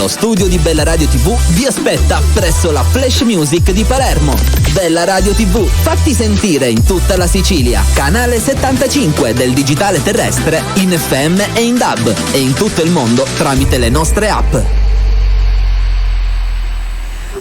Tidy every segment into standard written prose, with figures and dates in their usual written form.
Lo studio di Bella Radio TV vi aspetta presso la Flash Music di Palermo. Bella Radio TV, fatti sentire in tutta la Sicilia. Canale 75 del digitale terrestre, in FM e in DAB, e in tutto il mondo tramite le nostre app.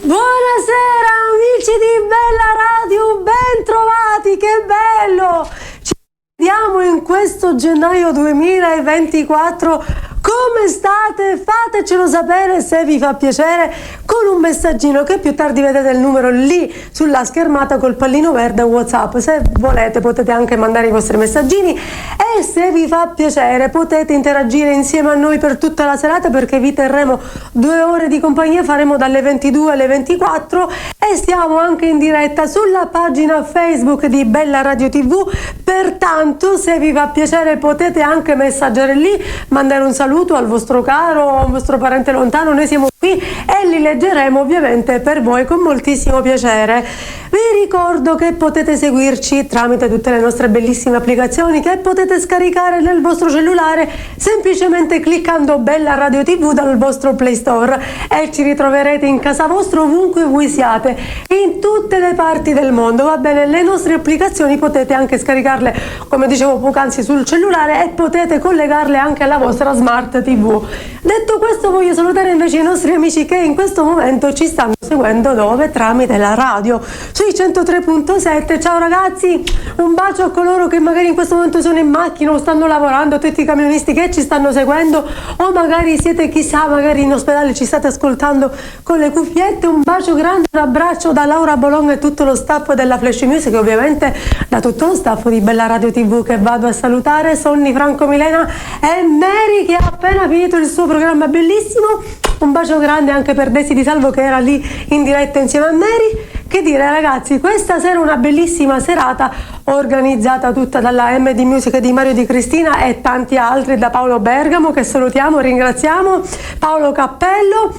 Buonasera amici di Bella Radio, ben trovati, che bello! Ci vediamo in questo gennaio 2024. Come state? Fatecelo sapere se vi fa piacere con un messaggino, che più tardi vedete il numero lì sulla schermata col pallino verde WhatsApp. Se volete potete anche mandare i vostri messaggini, e se vi fa piacere potete interagire insieme a noi per tutta la serata, perché vi terremo 2 ore di compagnia. Faremo dalle 22 alle 24 e stiamo anche in diretta sulla pagina Facebook di Bella Radio TV. Pertanto se vi fa piacere potete anche messaggiare lì, mandare un saluto al vostro caro o al vostro parente lontano. Noi siamo qui e li leggeremo ovviamente per voi con moltissimo piacere. Vi ricordo che potete seguirci tramite tutte le nostre bellissime applicazioni che potete scaricare nel vostro cellulare semplicemente cliccando Bella Radio TV dal vostro Play Store, e ci ritroverete in casa vostra ovunque voi siate, in tutte le parti del mondo, va bene? Le nostre applicazioni potete anche scaricarle, come dicevo poc'anzi, sul cellulare, e potete collegarle anche alla vostra Smart TV. Detto questo, voglio salutare invece i nostri amici che in questo momento ci stanno seguendo dove? Tramite la radio sui 103.7. Ciao ragazzi, un bacio a coloro che magari in questo momento sono in macchina o stanno lavorando, a tutti i camionisti che ci stanno seguendo, o magari siete, chissà, magari in ospedale ci state ascoltando con le cuffiette. Un bacio grande, un abbraccio da Laura Bologna e tutto lo staff della Flash Music, e ovviamente da tutto lo staff di Bella Radio TV, che vado a salutare. Sonny, Franco, Milena e Mary, che ha appena finito il suo programma bellissimo. Un bacio grande anche per Desi Di Salvo, che era lì in diretta insieme a Mary. Che dire ragazzi, questa sera una bellissima serata organizzata tutta dalla MD Music di Mario Di Cristina e tanti altri, da Paolo Bergamo, che salutiamo, ringraziamo, Paolo Cappello.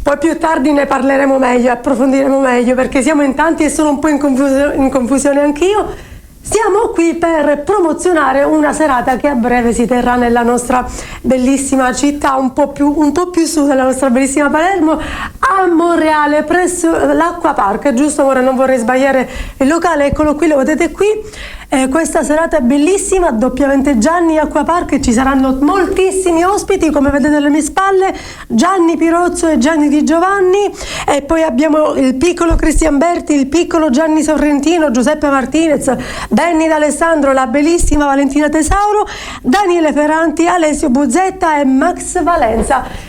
Poi più tardi ne parleremo meglio, approfondiremo meglio, perché siamo in tanti e sono un po' in confusione anch'io. Siamo qui per promozionare una serata che a breve si terrà nella nostra bellissima città, un po' più su della nostra bellissima Palermo, a Monreale, presso l'Acqua Park, giusto? Ora non vorrei sbagliare il locale, eccolo qui, lo vedete qui. Questa serata è bellissima, doppiamente Gianni Acqua Park, e ci saranno moltissimi ospiti, come vedete alle mie spalle, Gianni Pirozzo e Gianni Di Giovanni, e poi abbiamo il piccolo Cristian Berti, il piccolo Gianni Sorrentino, Giuseppe Martinez, Benny D'Alessandro, la bellissima Valentina Tesauro, Daniele Ferranti, Alessio Buzzetta e Max Valenza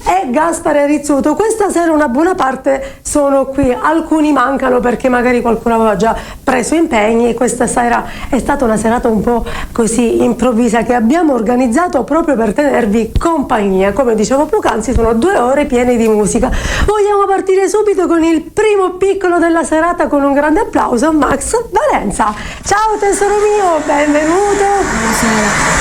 e Gaspare Rizzuto. Questa sera una buona parte sono qui, alcuni mancano perché magari qualcuno aveva già preso impegni, e questa sera è stata una serata un po' così improvvisa che abbiamo organizzato proprio per tenervi compagnia. Come dicevo poc'anzi, sono 2 ore piene di musica. Vogliamo partire subito con il primo piccolo della serata con un grande applauso, Max Valenza. Ciao tesoro mio, benvenuto. Buonasera.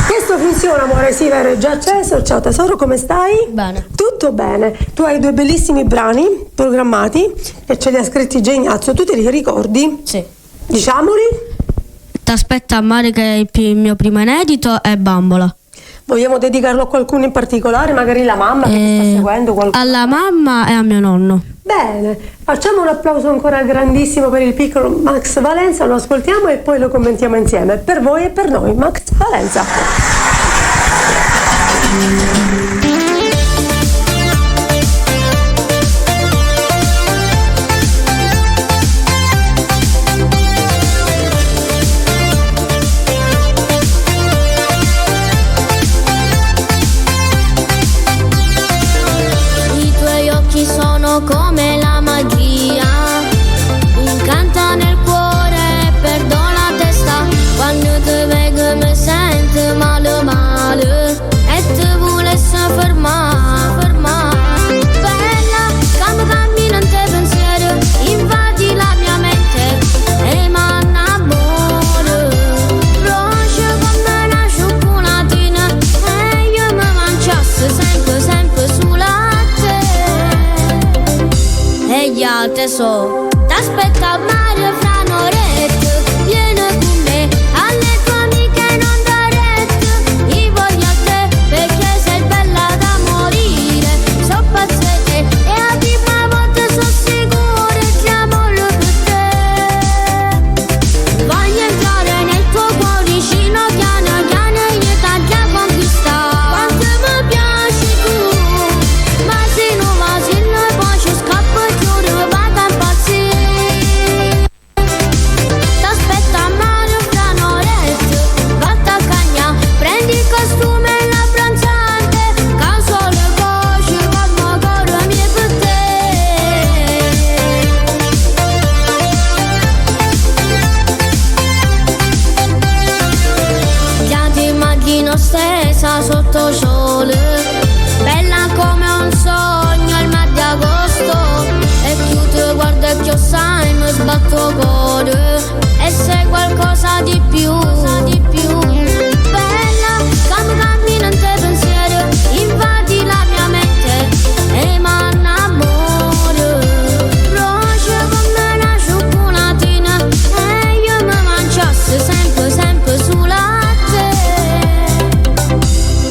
Questo funziona, amore? Sì, vero, è già acceso. Ciao tesoro, come stai? Bene. Tutto bene. Tu hai 2 bellissimi brani programmati e ce li ha scritti già Ignazio. Tu te li ricordi? Sì. Diciamoli. T'aspetta a mare, che è il mio primo inedito, e Bambola. Vogliamo dedicarlo a qualcuno in particolare? Magari la mamma che ti sta seguendo? Qualcuno? Alla mamma e a mio nonno. Bene, facciamo un applauso ancora grandissimo per il piccolo Max Valenza. Lo ascoltiamo e poi lo commentiamo insieme. Per voi e per noi, Max Valenza. Come la magia, incanta nel cuore, perdo la testa quando ti vedo, mi sento male male e ti volessi fermare. Bella, quando cammino in te pensiero, invadi la mia mente e m'annamoro. Roce come una cioccolattina e io mi mangiassi sempre sulla tesoro, t'aspetta al mare fra un'oretta, vieni con me, alle tue amiche non dare retta, io voglio a te perché sei bella da morire, fatto cuore e sei qualcosa di più. Bella, come cammino in te pensiero, invadi la mia mente e manna amore. Roce come una cioccolatina e io mi mangiassi sempre sulla te.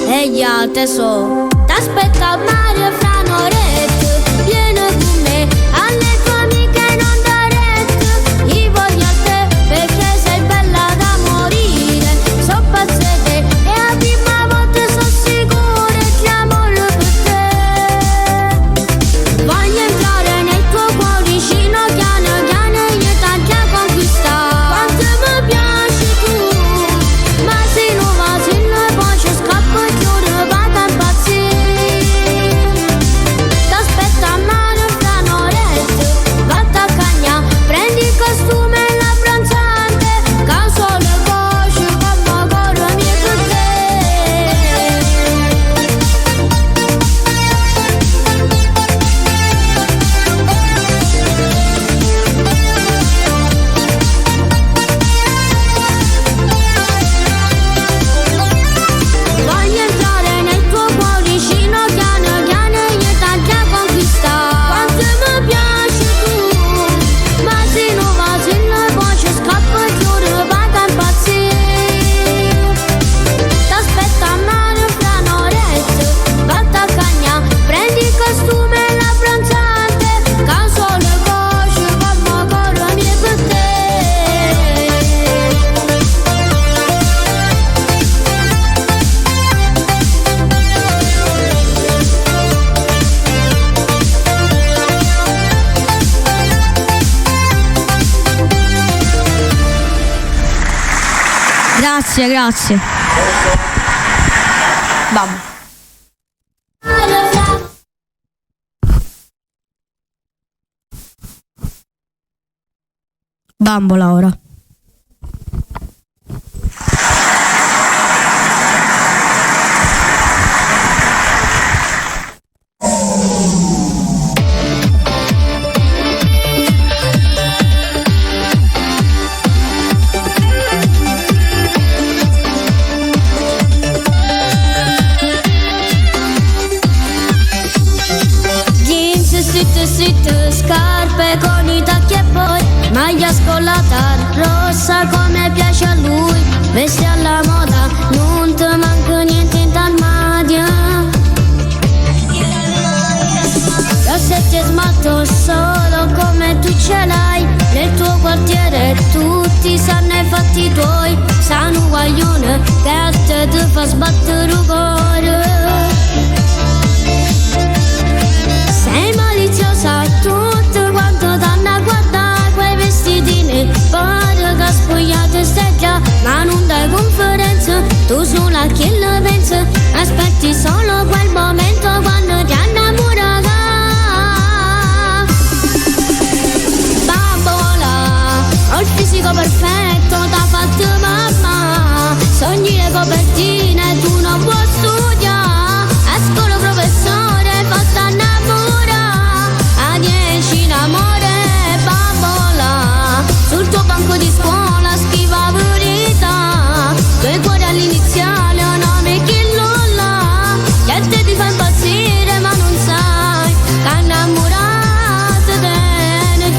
E gli altri so, t'aspetta al mare fra un'oretta, vieni con me alle tue amiche non da retta. Io voglio a te perché sei bella da morire, so pazza te e a prima volta sono sicura che amore per te. Voglio entrare nel tuo cuoricino piano piano e io tanti a conquistare. Quanto mi piaci tu, ma se non va se ne poi ci scappo e chiudo vado a impazzire. T'aspetta a mano fra un'oretta, vado a cagna, prendi il costume e la pranzante, caso le voci come corro mie per te. Voglio entrare nel tuo cuoricino piano piano e io tanti a conquistare. Quanto mi piaci tu, ma se non va se ne poi ci scappo e chiudo vado a impazzire. T'aspetta a mano fra un'oretta, vado a cagna, prendi il costume e la pranzante, caso le voci come corro mie per te. Grazie. Bambola ora. Jeans stritte, scarpe con i tacchi e poi maglia scollata rossa come piace a lui. Vesti alla moda, non ti manca niente in armadio. Rossetti e smalto solo come tu ce l'hai. Nel tuo quartiere tutti sanno i fatti tuoi. Sanno un guaglione che a te ti fa sbattere il cuore. Sei maliziosa, tutto quanto danno a guardare quei vestitini. Pare che spogliate stai già, ma non dai conferenza. Tu sulla chi lo pensa, aspetti solo quel momento quando ti innamorata. Bambola, ho il fisico perfetto, t'ha fatto mamma. Sogni le copertine, tu non puoi studiare. A scuola professore, fatta innamorare. A 10 in amore, bambola. Sul tuo banco di scuola scriva verità. Quel cuore all'iniziale, un nome chi lolla. Niente ti fa impazzire ma non sai che innamorato te ne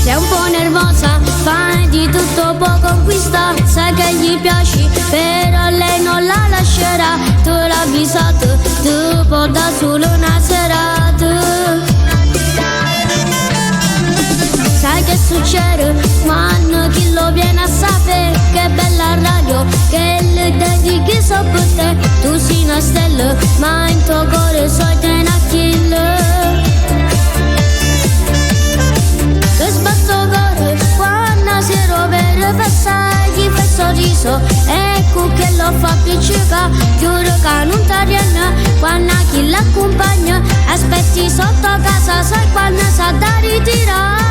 sei un po' nervosa, fai di tutto può conquistare. Sai che gli piaci, però lei non la lascerà. Tu l'hai avvisato, tu può da solo una serata. Sai che succede quando chi lo viene a sapere? Che bella radio, che le dedichi so per te. Tu sei una stella, ma in tuo cuore sei una killer. Che sbatto cuore quando si rovere per sai chi fa il sorriso. Ecco che lo fa piacere, giuro che non ti rienna quando chi l'accompagna. Aspetti sotto casa, sai quando sa da ritirare.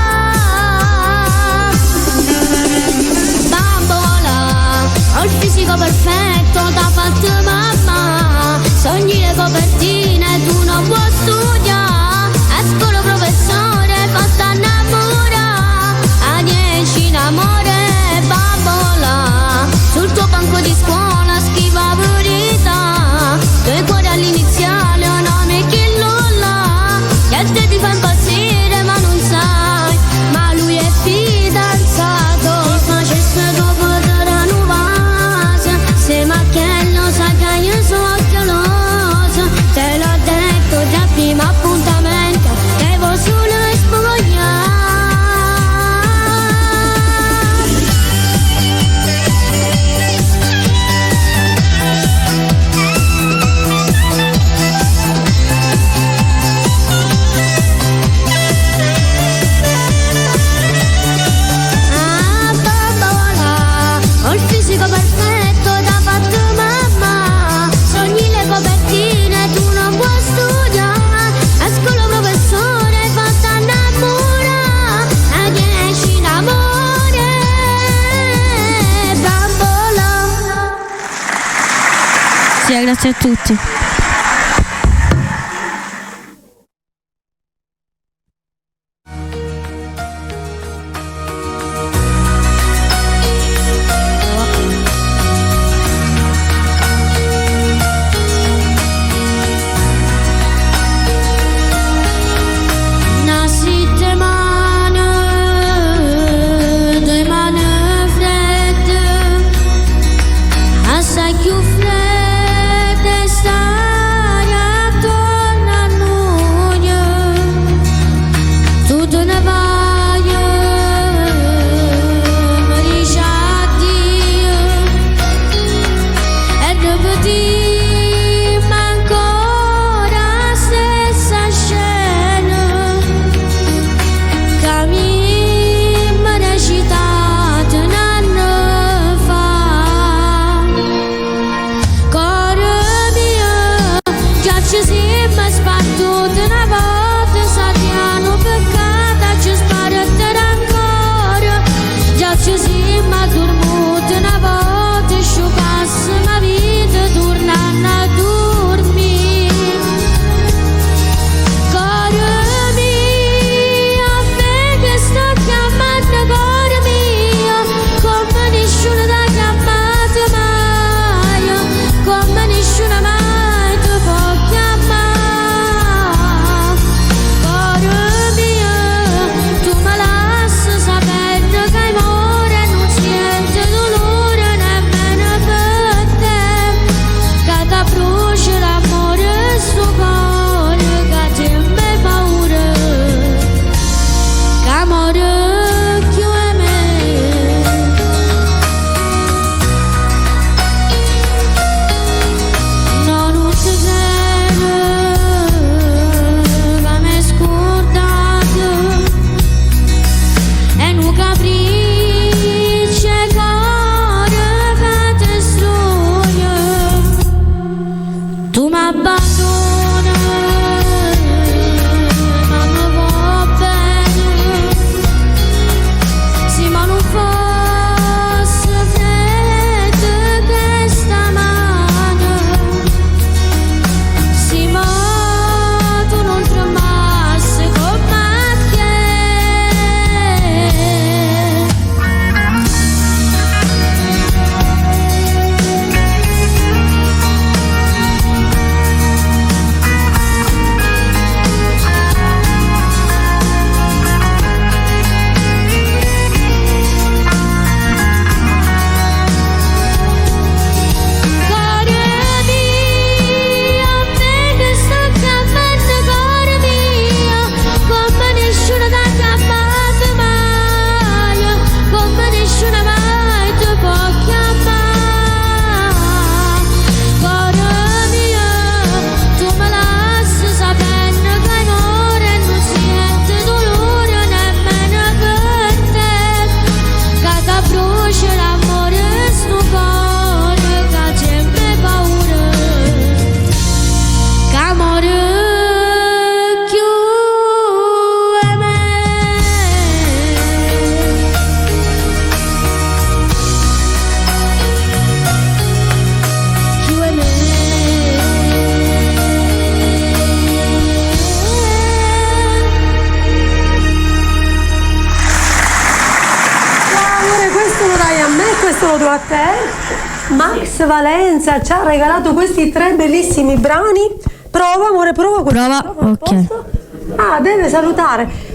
Ho il fisico perfetto, t'ha fatto mamma. Sogni le copertine, tu non puoi studiare. A scuola Grazie a tutti. a te. Max Valenza ci ha regalato questi 3 bellissimi brani. Prova, amore, prova. Prova, ok. Ah, deve salutare.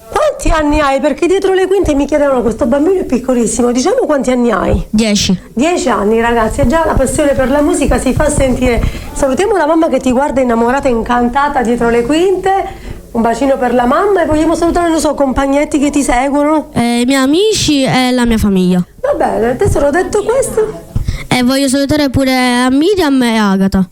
Quanti anni hai? Perché dietro le quinte mi chiedevano, questo bambino è piccolissimo. Diciamo quanti anni hai? 10. 10 anni, ragazzi. E già la passione per la musica si fa sentire. Salutiamo la mamma che ti guarda innamorata, incantata dietro le quinte. Un bacino per la mamma. E vogliamo salutare, non so, compagnetti che ti seguono? I miei amici e la mia famiglia. Va bene, tesoro, detto questo. E voglio salutare pure Miriam e Agata.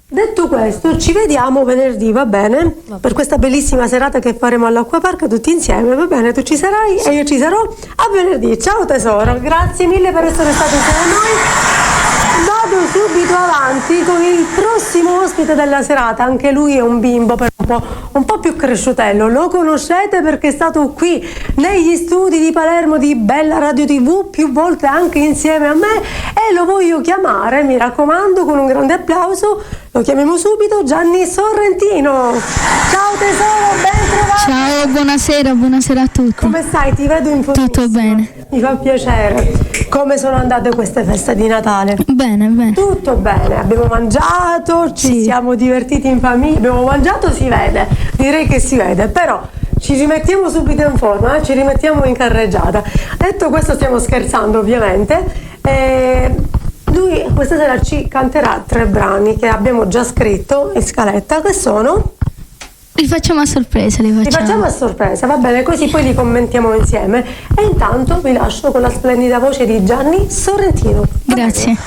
Detto questo, ci vediamo venerdì, va bene? Per questa bellissima serata che faremo all'Acquapark tutti insieme, va bene? Tu ci sarai e io ci sarò. A venerdì, ciao tesoro, grazie mille per essere stato insieme a noi. Vado subito avanti con il prossimo ospite della serata, anche lui è un bimbo per un po' più cresciutello, lo conoscete perché è stato qui negli studi di Palermo di Bella Radio TV più volte anche insieme a me e lo voglio chiamare, mi raccomando, con un grande applauso, lo chiamiamo subito, Gianni Sorrentino. Ciao tesoro, ben trovato. Ciao, buonasera a tutti. Come stai? Ti vedo in forma. Tutto bene. Mi fa piacere. Come sono andate queste feste di Natale? Bene. Tutto bene, abbiamo mangiato, ci siamo divertiti in famiglia, abbiamo mangiato, si vede, direi che si vede, però ci rimettiamo subito in forma, ci rimettiamo in carreggiata. Detto questo, stiamo scherzando ovviamente. Lui questa sera ci canterà 3 brani che abbiamo già scritto in scaletta, che sono... Li facciamo a sorpresa, Li facciamo a sorpresa, va bene, così poi li commentiamo insieme. E intanto vi lascio con la splendida voce di Gianni Sorrentino. Grazie.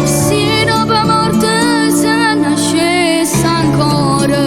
Si dopo morte se nascesse ancora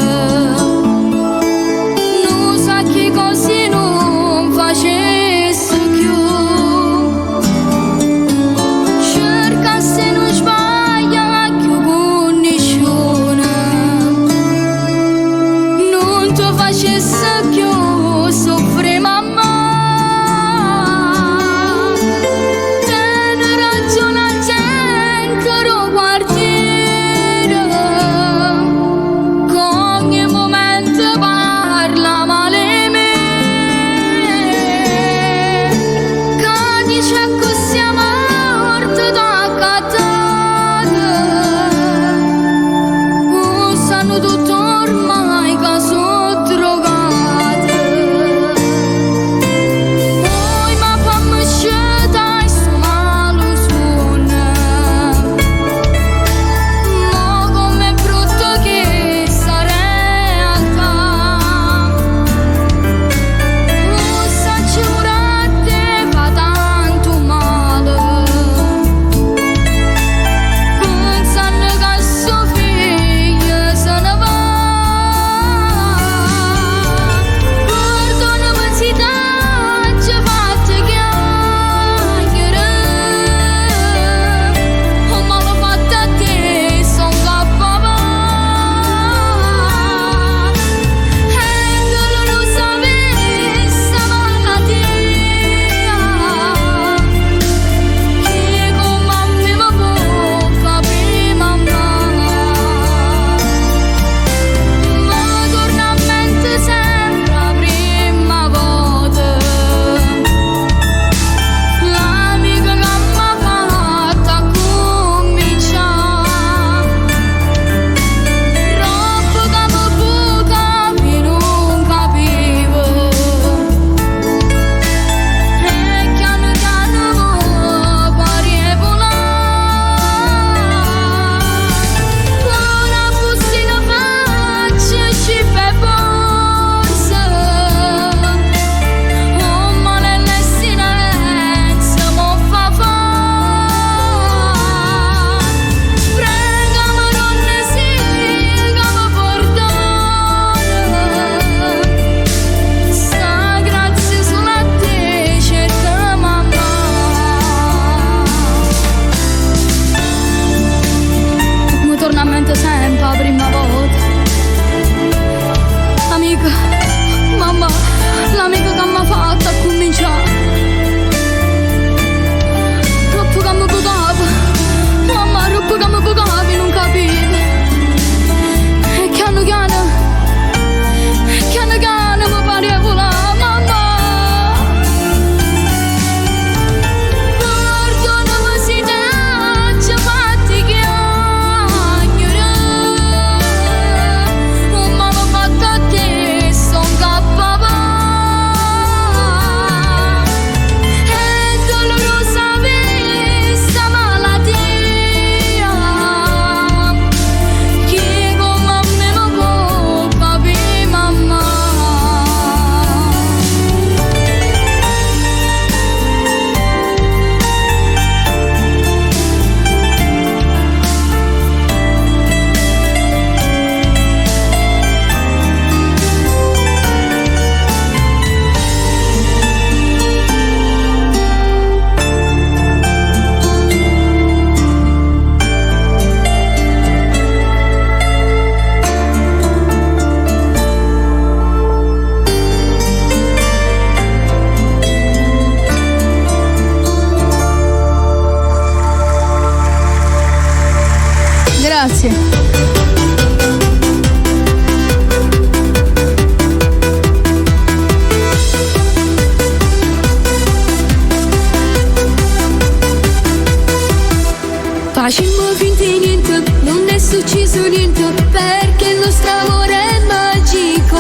Facemmo finta di niente, non è successo niente, perché il nostro amore è magico.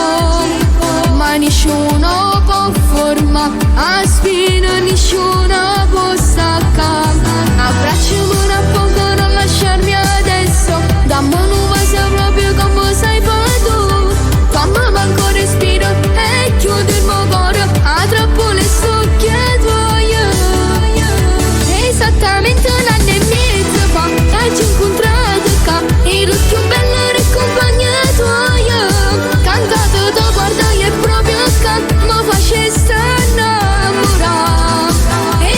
Ma nessuno può formare, a spina nessuno può staccare. Abbracciamo un po', non lasciarmi adesso, dammi un vaso proprio come sei fatto. Fammi ancora respiro e chiudo il mio cuore, a troppo le socchie tue. Esattamente un anno e mezzo fa ci incontrato qua, ero più bella e compagnia tua. Cantato da guardare e proprio qua mi facesse innamorare.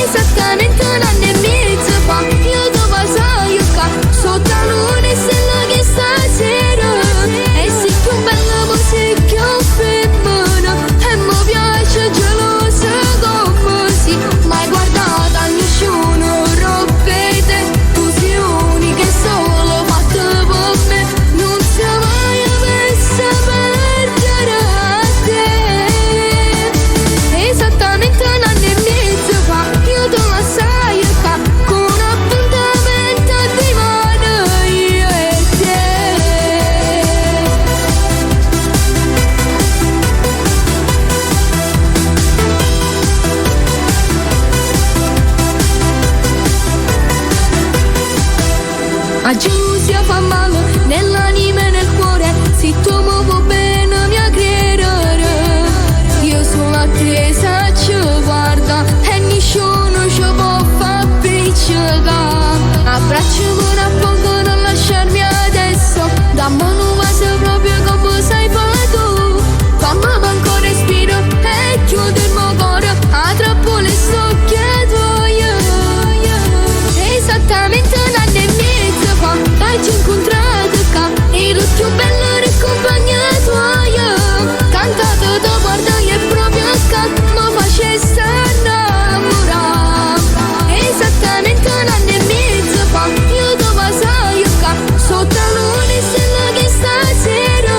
Esattamente un anno e mezzo fa io dove sei qua, sotto la luna e stella che stasera. E sei più bella musica femmina e mi piace gelosa come si mai guardata a nessuno rompete. Tu sei unica e solo fatta per me, non si mai messa a perdere a te. Esattamente un anno e mezzo fa io dove sei qua, con un appuntamento di mano io e te. A Giusia fa male nell'anima e nel cuore, se tu mi vuoi bene mi credere. Io sono attesa, ci guarda e nessuno ci può far piccicare. Abbracciamo un po', non lasciarmi adesso, dammi un vaso proprio come sei fatto. Fammi ancora respiro e chiudo il mio cuore, a troppo le socchie tue. Esattamente un anno e mezzo fa ci incontrato qua, ero più bella e compagnia tua. Cantato da guardare e proprio qua mi facesse innamorare. Esattamente un anno e mezzo fa io dove sei qua, sotto la luna e stella che stasera.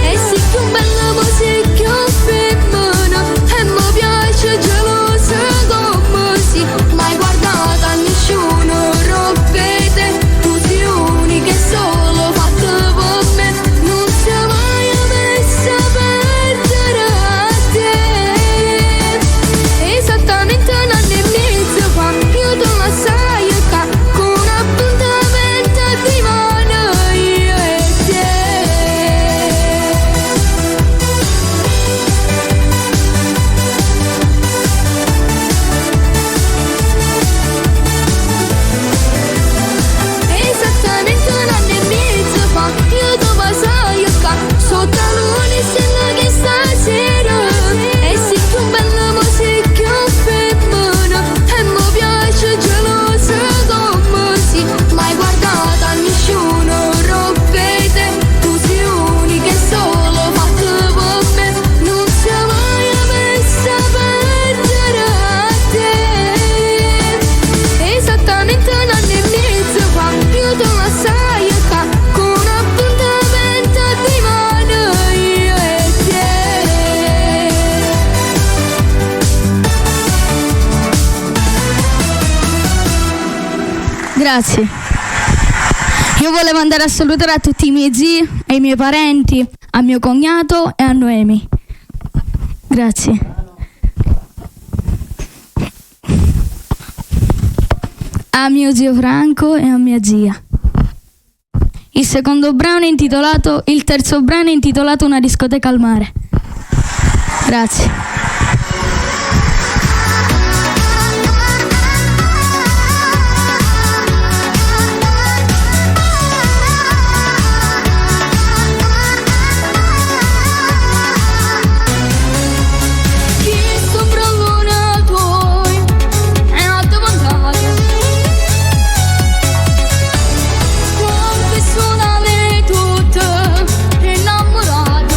E sei più bella musica femmina e mi piace gelosa come si mai guardata a nessuno rompete. Tu sei unica e solo fatta per me, non si mai messa a perdere a te. Esattamente un anno e mezzo fa io dove sei qua, con un appuntamento di mano io e te. Esattamente un anno e mezzo fa io dove sei qua, sotto la luna e stella che stasera. E sei più bella musica femmina e mi piace gelosa come si mai guardata a nessuno rompete. Tu sei unica e solo fatta per me, non si mai messa a perdere a te. Esattamente un anno e mezzo fa io dove sei qua, con un appuntamento di mano io e te. Grazie. Io volevo andare a salutare a tutti i miei zii, ai miei parenti, a mio cognato e a Noemi. Grazie. A mio zio Franco e a mia zia. Il terzo brano è intitolato Una discoteca al mare. Grazie. Chi sopra luna tuoi è alto vantaggio, quante suonale tutte innamorate.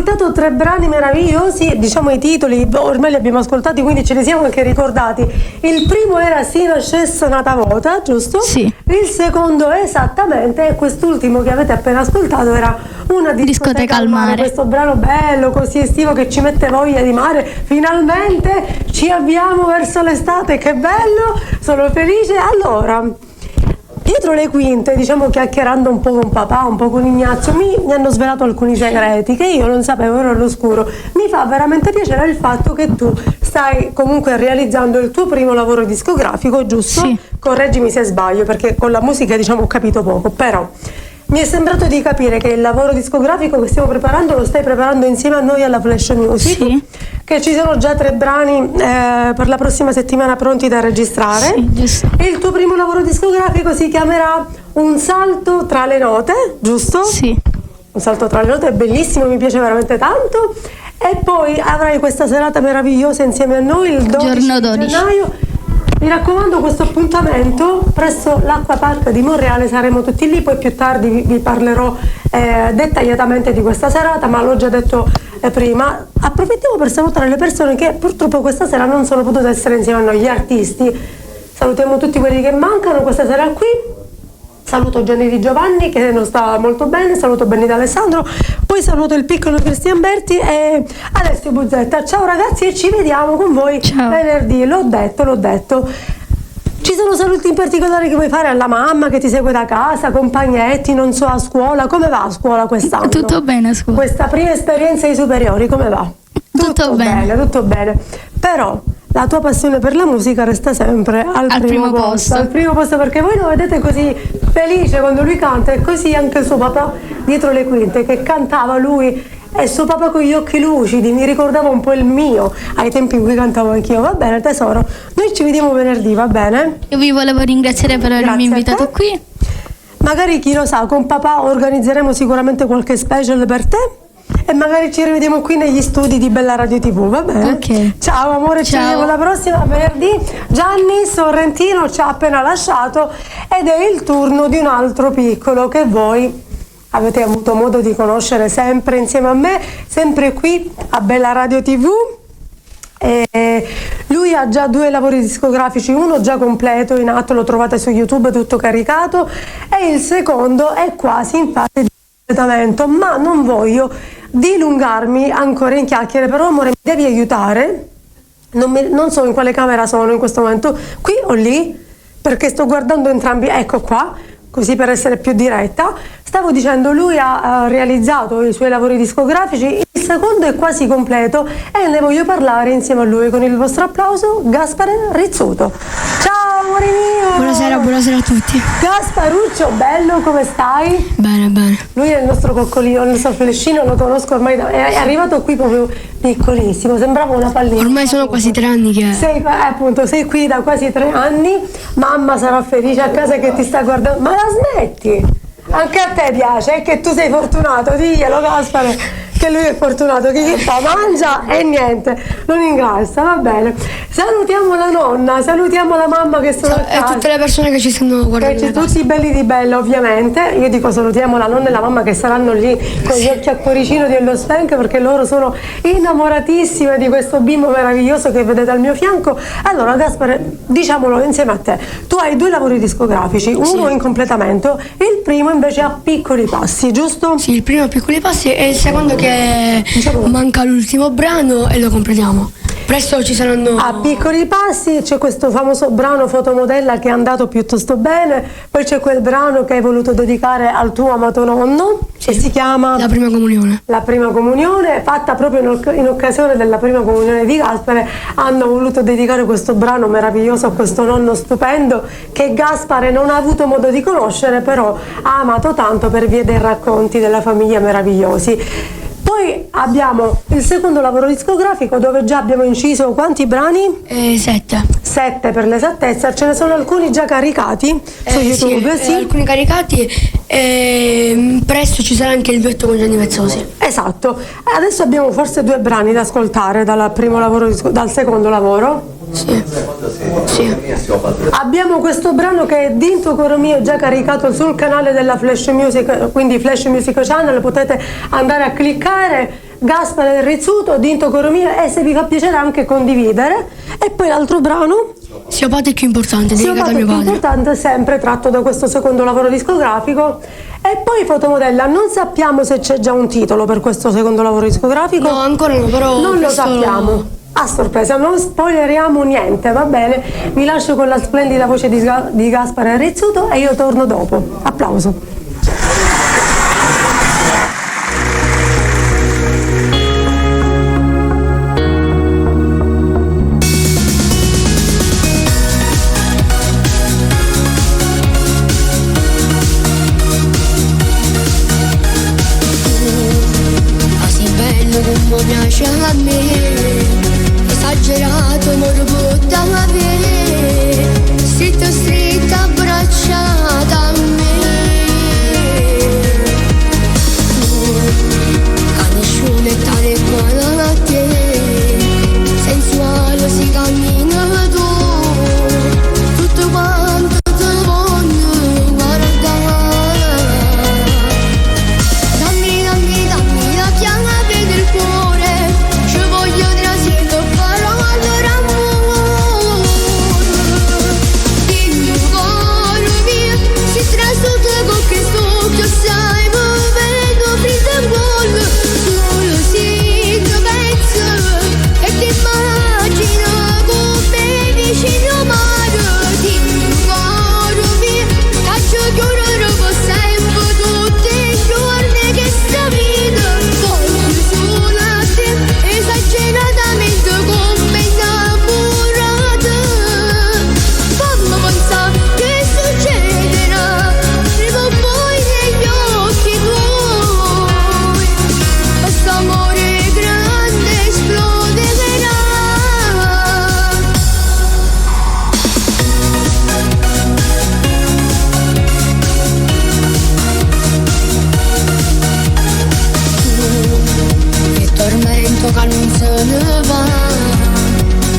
ascoltato 3 brani meravigliosi, diciamo i titoli ormai li abbiamo ascoltati, quindi ce li siamo anche ricordati. Il primo era Sino scesso nata vota, giusto? Sì. Il secondo esattamente, e quest'ultimo che avete appena ascoltato era una discoteca al mare. Questo brano bello, così estivo, che ci mette voglia di mare. Finalmente ci avviamo verso l'estate, che bello, sono felice. Allora, dietro le quinte, diciamo, chiacchierando un po' con papà, un po' con Ignazio, mi hanno svelato alcuni segreti che io non sapevo, ero all'oscuro. Mi fa veramente piacere il fatto che tu stai comunque realizzando il tuo primo lavoro discografico, giusto? Sì. Correggimi se sbaglio, perché con la musica, diciamo, ho capito poco, però mi è sembrato di capire che il lavoro discografico che stiamo preparando lo stai preparando insieme a noi alla Flash Music. Sì. Che ci sono già 3 brani per la prossima settimana pronti da registrare. Sì, giusto. E il tuo primo lavoro discografico si chiamerà Un salto tra le note, giusto? Sì. Un salto tra le note è bellissimo, mi piace veramente tanto. E poi avrai questa serata meravigliosa insieme a noi il 12 Giorno 12. gennaio. Mi raccomando, questo appuntamento presso l'Acquapark di Monreale, saremo tutti lì, poi più tardi vi parlerò dettagliatamente di questa serata, ma l'ho già detto prima. Approfittiamo per salutare le persone che purtroppo questa sera non sono potute essere insieme a noi, gli artisti. Salutiamo tutti quelli che mancano questa sera qui. Saluto Gianni Di Giovanni che non sta molto bene, saluto Benito Alessandro, poi saluto il piccolo Cristian Berti e Alessio Buzzetta. Ciao ragazzi, e ci vediamo con voi venerdì, l'ho detto. Ci sono saluti in particolare che vuoi fare alla mamma che ti segue da casa, compagnetti, non so, a scuola? Come va a scuola quest'anno? Tutto bene a scuola. Questa prima esperienza ai superiori, come va? Tutto bene. Tutto bene. Però la tua passione per la musica resta sempre al primo posto. Al primo posto, perché voi lo vedete così felice quando lui canta, e così anche il suo papà dietro le quinte che cantava lui, e suo papà con gli occhi lucidi, mi ricordava un po' il mio ai tempi in cui cantavo anch'io. Va bene tesoro, noi ci vediamo venerdì, va bene? Io vi volevo ringraziare per avermi invitato qui. Magari, chi lo sa, con papà organizzeremo sicuramente qualche special per te. E magari ci rivediamo qui negli studi di Bella Radio TV, va bene? Ok. Ciao amore, ci vediamo la prossima venerdì. Gianni Sorrentino ci ha appena lasciato ed è il turno di un altro piccolo che voi avete avuto modo di conoscere sempre insieme a me, sempre qui a Bella Radio TV. E lui ha già 2 lavori discografici, uno già completo in atto, lo trovate su YouTube tutto caricato, e il secondo è quasi in fase di completamento, ma non voglio dilungarmi ancora in chiacchiere, però amore mi devi aiutare, non so in quale camera sono in questo momento, qui o lì, perché sto guardando entrambi, ecco qua, così per essere più diretta. Stavo dicendo, lui ha realizzato i suoi lavori discografici, il secondo è quasi completo e ne voglio parlare insieme a lui con il vostro applauso, Gaspare Rizzuto. Ciao amore mio! Buonasera a tutti. Gasparuccio, bello, come stai? Bene. Lui è il nostro coccolino, il nostro flescino, lo conosco ormai, è arrivato qui proprio piccolissimo, sembrava una pallina. Ormai sono quasi 3 anni che... Sei qui da quasi 3 anni, mamma sarà felice a casa che ti sta guardando, ma la smetti? Anche a te piace, è che tu sei fortunato, diglielo Gaspare, che lui è fortunato, che gli fa? Mangia e niente, non ingrassa, va bene. Salutiamo la nonna, salutiamo la mamma che sono a casa. E tutte le persone che ci stanno guardando. Tutti belli di Bella, ovviamente. Io dico salutiamo la nonna e la mamma che saranno lì con gli occhi a cuoricino dello Spank, perché loro sono innamoratissime di questo bimbo meraviglioso che vedete al mio fianco. Allora Gaspare, diciamolo insieme a te, tu hai 2 lavori discografici, uno in completamento, il primo invece a piccoli passi, giusto? Sì, il primo a piccoli passi e il secondo che manca l'ultimo brano e lo completiamo. Presto ci saranno... A piccoli passi c'è questo famoso brano Fotomodella che è andato piuttosto bene, poi c'è quel brano che hai voluto dedicare al tuo amato nonno, che si chiama La prima comunione. La prima comunione, fatta proprio in occasione della prima comunione di Gaspare. Hanno voluto dedicare questo brano meraviglioso a questo nonno stupendo che Gaspare non ha avuto modo di conoscere, però ha amato tanto per via dei racconti della famiglia meravigliosi. Poi abbiamo il secondo lavoro discografico dove già abbiamo inciso quanti brani? 7. 7 per l'esattezza, ce ne sono alcuni già caricati su YouTube, sì. Alcuni caricati e presto ci sarà anche il duetto con Gianni Vezzosi. Esatto, adesso abbiamo forse 2 brani da ascoltare dal secondo lavoro. Sì. Abbiamo questo brano che è Dinto Coro Mio, già caricato sul canale della Flash Music, quindi Flash Music Channel, potete andare a cliccare. Gaspare del Rizzuto, Dinto Coromina, e se vi fa piacere anche condividere. E poi l'altro brano, Siopatico importante, dedicato a mio padre. importante, sempre tratto da questo secondo lavoro discografico. E poi Fotomodella, non sappiamo se c'è già un titolo per questo secondo lavoro discografico. No, ancora no, però non lo questo sappiamo. A sorpresa, non spoileriamo niente, va bene? Vi lascio con la splendida voce di Gaspare Rizzuto e io torno dopo. Applauso. Come piace a me, esagerato morbo da avere, stretta stretta abbracciata a me. A nessuno è tale quale a te, sensuale si cammina tu, tutto quanto ti voglio guardare. Dammi la chiave del cuore, ci voglio trasito parole d'amore. Dimmi cuore mio, si trasuta con che stucchio sai, muovendo fritta e bollo, solo si penso e ti immagino come vicino al mare. Dimmi cuore mio, faccio chiudere per sempre tutti i giorni che sta vita. Esageratamente come innamorata, fammi pensare che succederà prima o poi negli occhi tuoi, questo amore grande esploderà. Che tormento che non se ne va,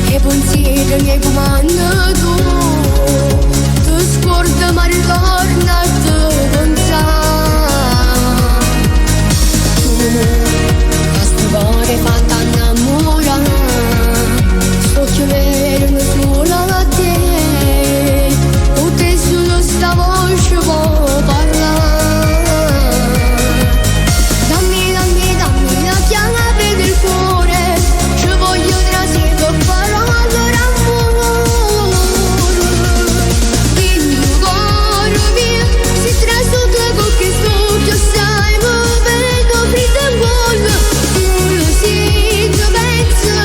e pensieri miei comando tu, ti scorda ma ritorna a te pensare. Questo cuore fatto innamorare, sto chiedendo solo a te, o te solo sta voce può parlare. Dammi la chiave del cuore, ci voglio trasito parole d'amore. Dimmi cuore mio, si trasuta con che stucchio sai, muovendo fritta e bollo, solo si penso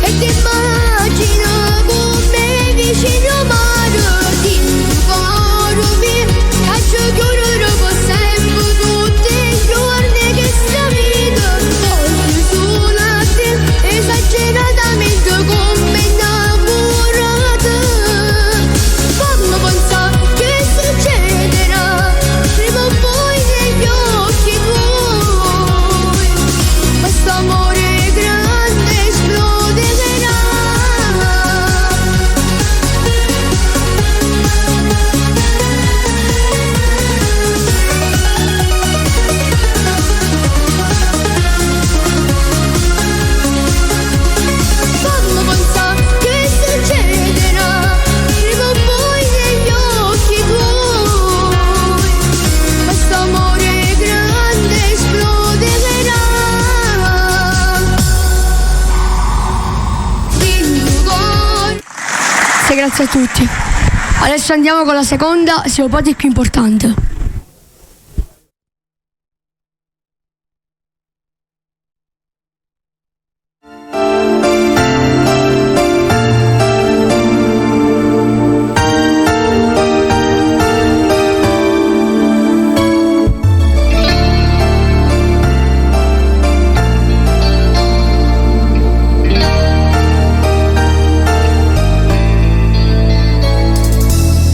e ti immagino come vicino al mare. Dimmi cuore mio, faccio chiudere per sempre tutti i giorni che sta vita. Voglio solo a te, esageratamente come innamorata, fammi pensare che succederà prima o poi negli occhi tuoi, questo amore grande esploderà. Fammi pensare che succederà prima o poi negli occhi tuoi, questo amore grande esploderà. Dimmi cuore. Sì, grazie a tutti. Adesso andiamo con la seconda, Siopatico più importante.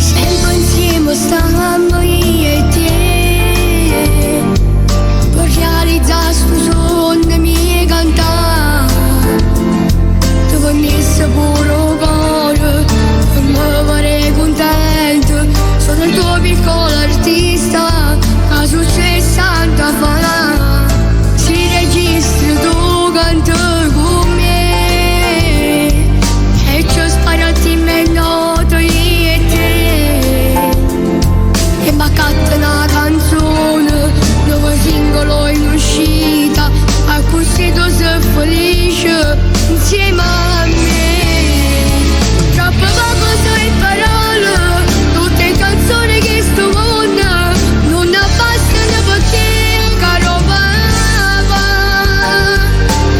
Sempre insieme stavamo io canzone, nuovo singolo in uscita, a così tu sei felice insieme a me. Troppo poco sai parole, tutte canzoni che sto mondo non abbassano per te, caro papà.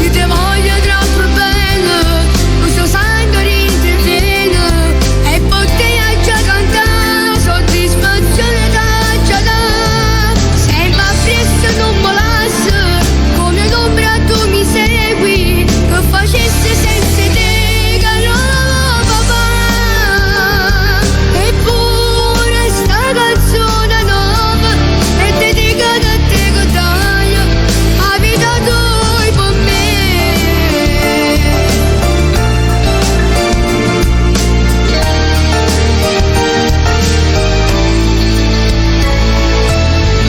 Io ti voglio troppo bene, non sto santo di bene, e potrei già cantare, soddisfazione da già da. Sempre appresso non mi lascio, come l'ombra tu mi segui, che facesse senza te, caro papà. Eppure sta canzone nuova è dedicata a te che dai la vita tua per me.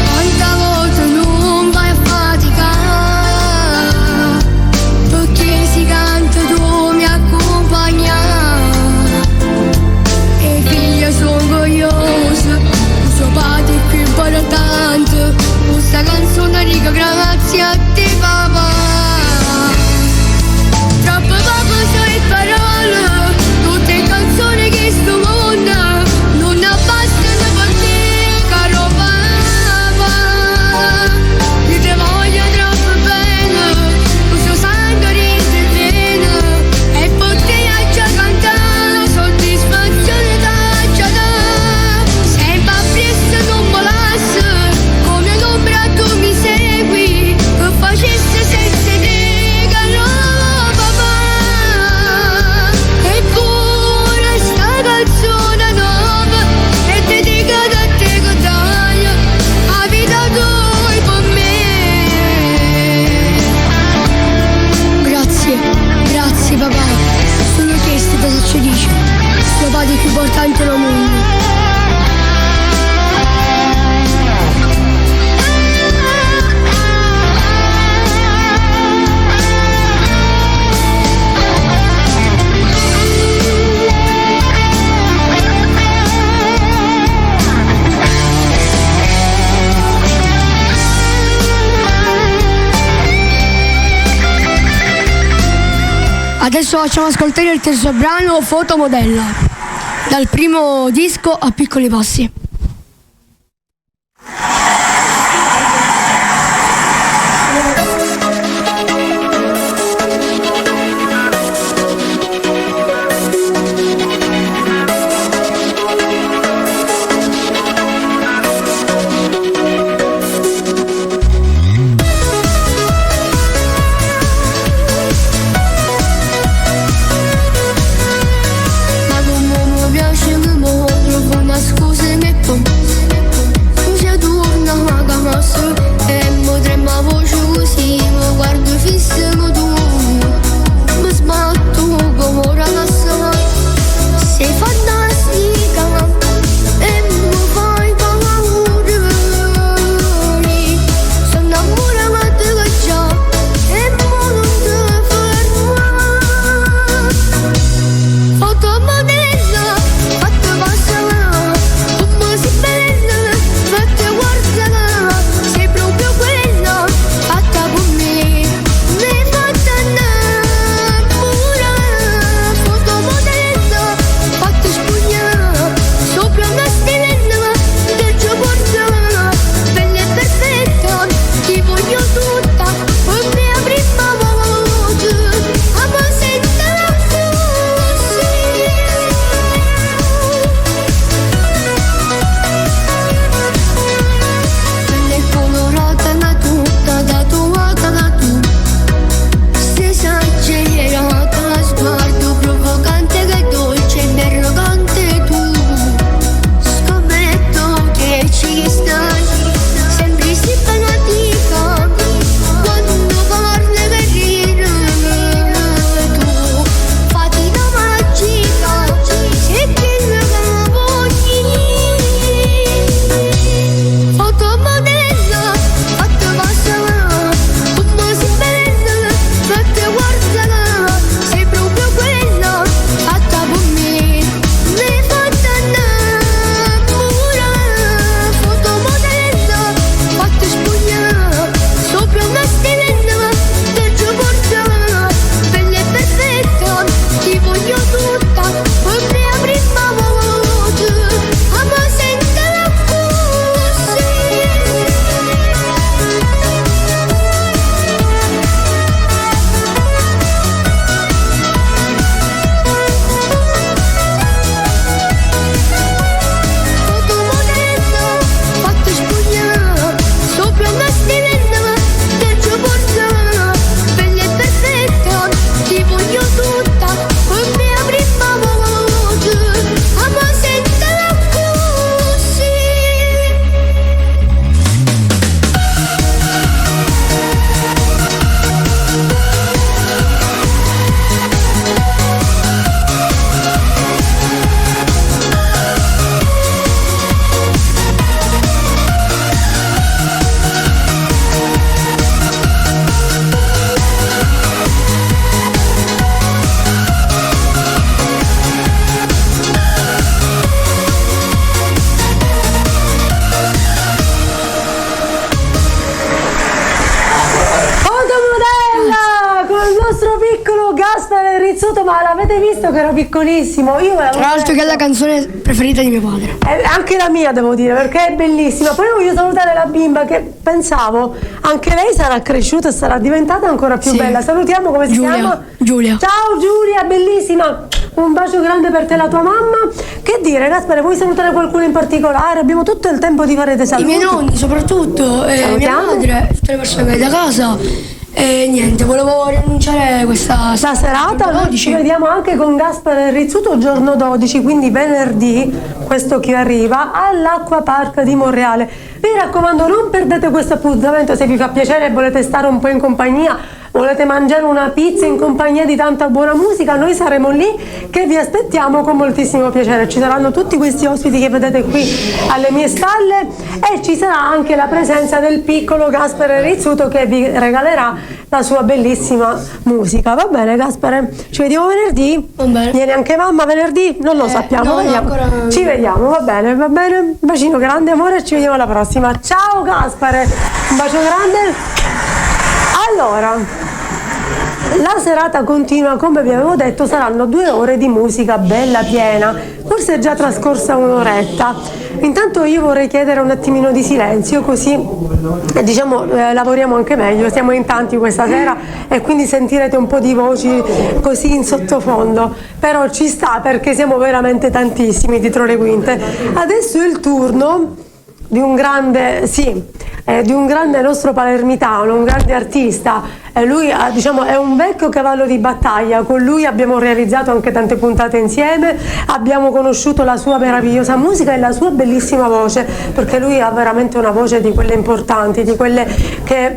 Quanta volta non vai a faticare, perché si canta tu mi accompagna. E figlia sono orgogliosa, suo padre è più importante, questa canzone dico grazie a te papà. Troppo poco sai parole, tutte canzoni che sto mondo non abbassano per te, caro papà. Io ti voglio troppo bene, non sto santo di bene, e potrei già cantare, soddisfazione da già da. Sempre appresso non mi lascio, come l'ombra tu mi segui, che facesse senza te, caro papà. Eppure sta canzone nuova è dedicata a te che dai la vita tua per me. Grazie papà, sono chiesto da ci dice, suo padre è più importante del mondo. Adesso facciamo ascoltare il terzo brano, Fotomodella, dal primo disco A Piccoli Passi. Ma come mi piace che mi trovo una scusa e mi Rizzuto, ma l'avete visto che ero piccolissimo? Io Tra l'altro che è la canzone preferita di mio padre. anche la mia devo dire, perché è bellissima. Poi voglio salutare la bimba che pensavo anche lei sarà cresciuta e sarà diventata ancora più bella. Salutiamo, come si chiama? Giulia. Ciao Giulia, bellissima. Un bacio grande per te e la tua mamma. Che dire, Gaspare, vuoi salutare qualcuno in particolare? Abbiamo tutto il tempo di fare dei I saluti. miei nonni soprattutto, mia madre, tutte le persone da casa. E niente, volevo riannunciare questa serata. Noi ci vediamo anche con Gaspare Rizzuto giorno 12, quindi venerdì, questo che arriva, all'Acqua Park di Monreale. Vi raccomando, non perdete questo appuntamento se vi fa piacere e volete stare un po' in compagnia, volete mangiare una pizza in compagnia di tanta buona musica, noi saremo lì che vi aspettiamo con moltissimo piacere. Ci saranno tutti questi ospiti che vedete qui alle mie spalle e ci sarà anche la presenza del piccolo Gaspare Rizzuto che vi regalerà la sua bellissima musica. Va bene Gaspare? Ci vediamo venerdì? Va bene. Viene anche mamma venerdì? Non lo sappiamo, no, vediamo. ancora... Ci vediamo, va bene, va bene. Un bacino grande amore e ci vediamo alla prossima. Ciao Gaspare, un bacio grande. Allora, la serata continua, come vi avevo detto, saranno 2 ore di musica bella piena, forse è già trascorsa un'oretta. Intanto io vorrei chiedere un attimino di silenzio, così diciamo lavoriamo anche meglio, siamo in tanti questa sera e quindi sentirete un po' di voci così in sottofondo, però ci sta perché siamo veramente tantissimi dietro le quinte. Adesso è il turno di un grande, di un grande nostro palermitano, un grande artista. Lui diciamo è un vecchio cavallo di battaglia, con lui abbiamo realizzato anche tante puntate insieme, abbiamo conosciuto la sua meravigliosa musica e la sua bellissima voce, perché lui ha veramente una voce di quelle importanti, di quelle che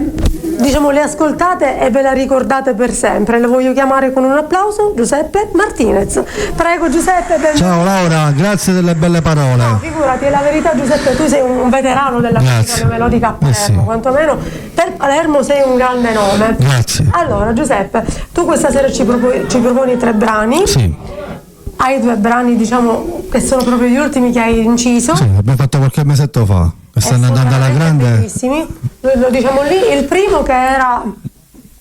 diciamo le ascoltate e ve la ricordate per sempre. Lo voglio chiamare con un applauso, Giuseppe Martinez. Prego Giuseppe, benvenuto. Ciao Laura, grazie delle belle parole. No, figurati, è la verità Giuseppe, tu sei un veterano della musica melodica a Palermo, sì. quantomeno per Palermo sei un grande nome. Grazie. Allora Giuseppe, tu questa sera ci proponi 3 brani. Sì. Hai 2 brani diciamo che sono proprio gli ultimi che hai inciso. Sì, l'abbiamo fatto qualche mesetto fa. E stanno andando alla grande. Bellissimi. Lo diciamo lì, il primo che era...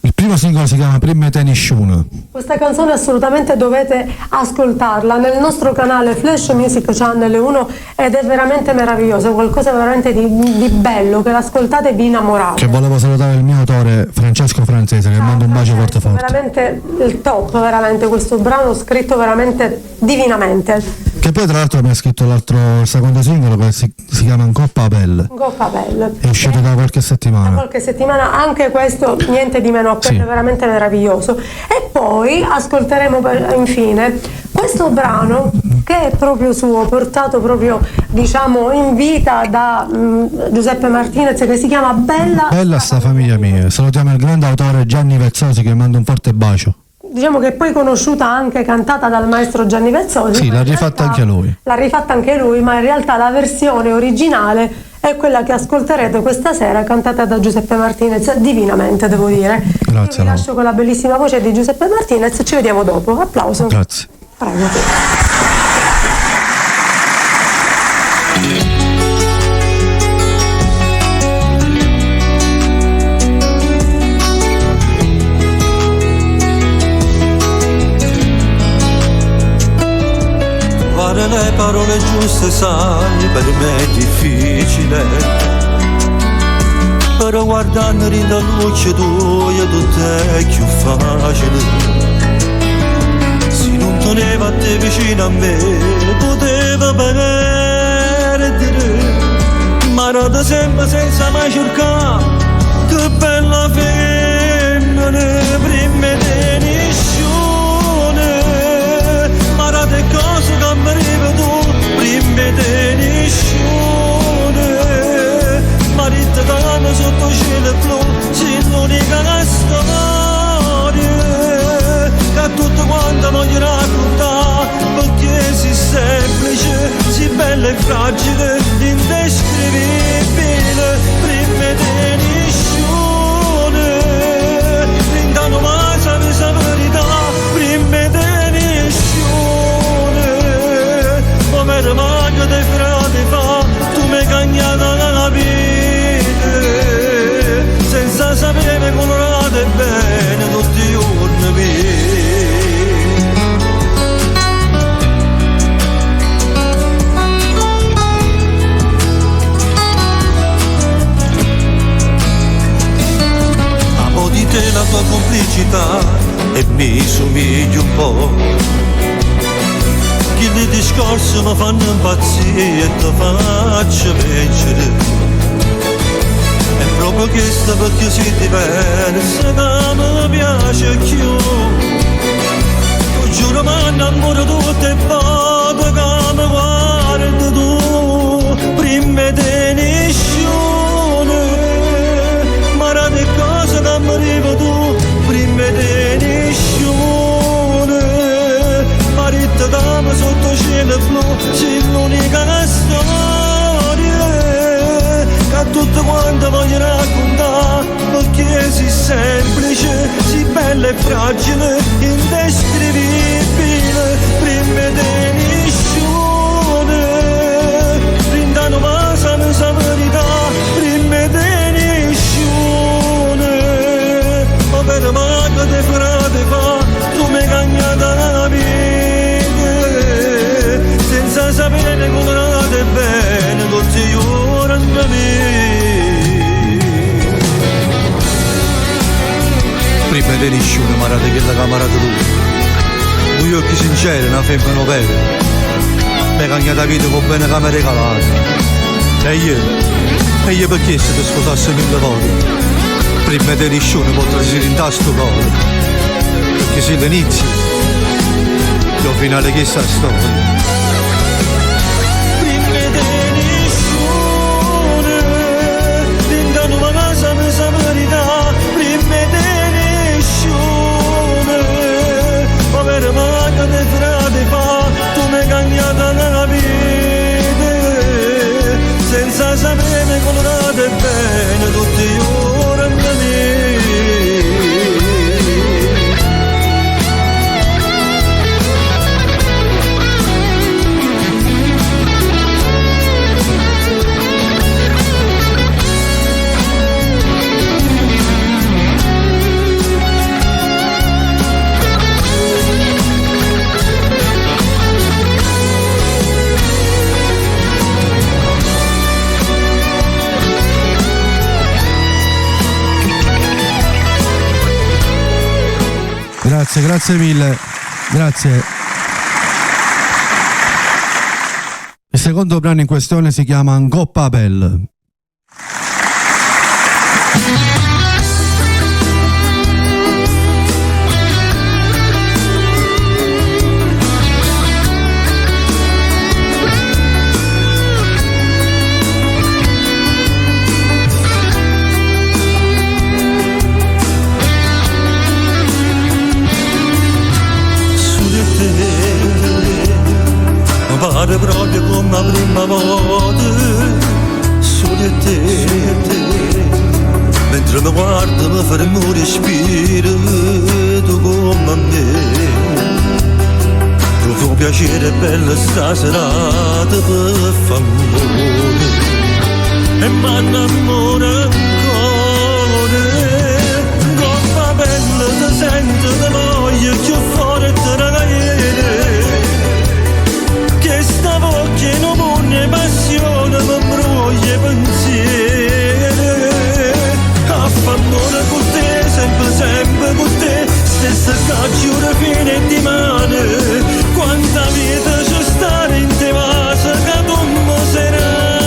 Il primo singolo si chiama Prime Tennisciune. Questa canzone assolutamente dovete ascoltarla nel nostro canale Flash Music Channel 1 ed è veramente meravigliosa, qualcosa veramente di bello, che l'ascoltate e vi innamorate. Che volevo salutare il mio autore Francesco Francese, che mando un bacio forte forte. Veramente il top, veramente questo brano scritto veramente divinamente. Che poi tra l'altro mi ha scritto il secondo singolo che si chiama Coppa Belle. Coppa Belle. È uscito da qualche settimana. Da qualche settimana, anche questo niente di meno a quello, Sì. è veramente meraviglioso. E poi ascolteremo infine questo brano che è proprio suo, portato proprio diciamo in vita da Giuseppe Martinez, che si chiama Bella Sta famiglia mia. Salutiamo il grande autore Gianni Vezzosi, che mando un forte bacio. Diciamo che poi conosciuta anche, cantata dal maestro Gianni Vezzosi. Sì, l'ha rifatta anche lui. L'ha rifatta anche lui, ma in realtà la versione originale è quella che ascolterete questa sera, cantata da Giuseppe Martinez, divinamente devo dire. Grazie, Io vi lascio con la bellissima voce di Giuseppe Martinez, ci vediamo dopo. Applauso. Grazie. Prego. Trovare le parole giuste, sai, per me è difficile, però guardando in la luce tua tutto è più facile. Se non teneva a te vicino a me poteva perdere, ma rota sempre senza mai cercare. Che bella femmina, prima di nessuno, ma rota cose che mi arriva tu, prima di nessuno. Marita danno sotto cielo blu, sei l'unica storia che tutto quanto voglio raccontare, perché si semplice, si bella e fragile, indescrivibile, prima di nessuno. Intanto mai sapessi la verità, prima di nessuno. Come rimango dei frati fa, tu mi hai cagnato la vita, senza sapere colorate bene tutti i giorni. felicità e mi somiglio un po'. Che i discorsi mi fanno impazzire e ti faccio vincere. È proprio questo perché si diverso che mi piace più. Giuro mi innamoro tutto e poco che mi guardi tu. Prima di nessuno, ma le cose che mi arrivo tu. Prima di nessuno, parite che sotto cielo blu. Sei l'unica storia che tutti quanti voglio raccontare, perché sei semplice, sei bella e fragile, indescrivibile, prima di nessuno, brindano ma sanno sa verità, prima di nessuno, ma per me che te frate fa, tu mi cagnata la vita, senza sapere come nate bene, tutti gli ora da me. Prima di nessuno, ma rate che la camera di lui. Due occhi sinceri, una femmina vera. Mi cagnata vita con bene che mi regalate. E io perché se ti sposassi 1000 volte? Prima di nessuno potresti rintare sto cuore. Perché se l'inizio, lo finale che sta storia. Te frate fa, tu mi cagnata nella vita, senza sapere colorate bene tutti gli ora da me. Grazie mille, grazie. Il secondo brano in questione si chiama Ngoppa Bell. Pare proprio come la prima volta, solo te, mentre mi guardo mi fermo il respiro, tu come a me, provo piacere e bella sta serata per f'amore, e m'annamoro ancora, Ngoppa bella ti sento ti voglio più forte ragazzi. Questa voce non pone passione, mi broglie pensieri. A f'amore con te, sempre con te, stessa cacciura fine di mano. Quanta vita c'è stare in te vasa che tu mi sarai.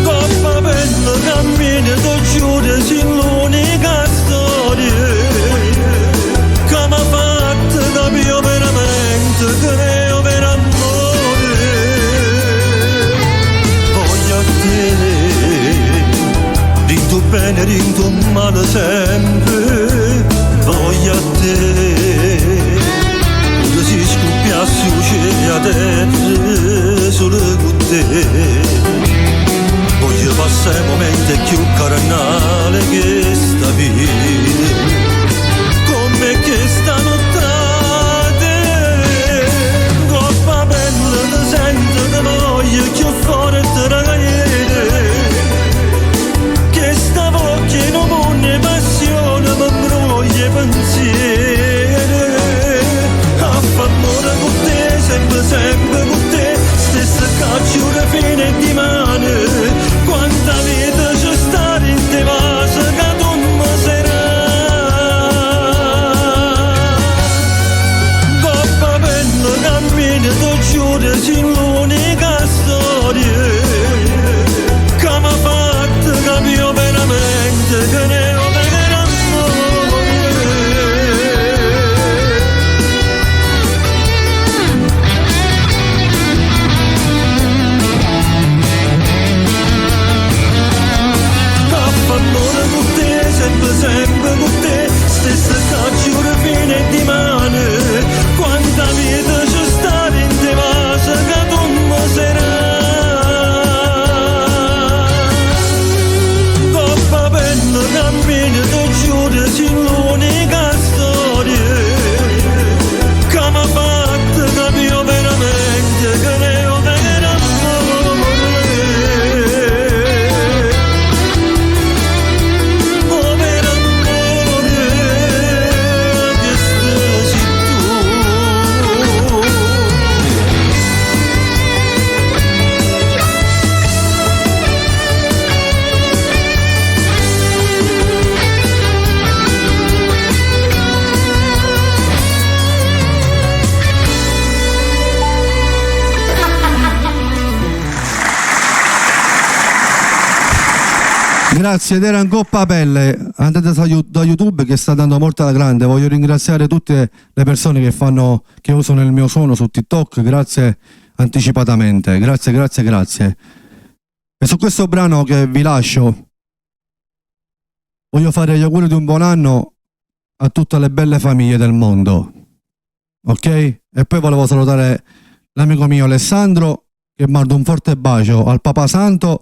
Ngoppa bella cammina, tu giuro, sei l'unica storia. Come fatto capire veramente, creo per amore. Voglio a te, rinto bene, rinto male sempre. Voglio a te, quando si scoppiasse uccelli a terra, solo con te. Voglio passare momenti più carnali che sta vita. Come che sta nottate, Ngoppa bella ti sento ti voglio più forte ragazzi. Che sta voce non pone passione, mi broglie pensieri. A f'amore con te, sempre con te, stessa cacciura fine di mano. Quanta vita c'è stare in te vasa. Grazie, ed era in Coppa a Pelle. Andate da YouTube che sta dando molto alla grande. Voglio ringraziare tutte le persone che usano il mio suono su TikTok. Grazie anticipatamente. Grazie. E su questo brano che vi lascio voglio fare gli auguri di un buon anno a tutte le belle famiglie del mondo. Ok? E poi volevo salutare l'amico mio Alessandro, che mando un forte bacio al Papà Santo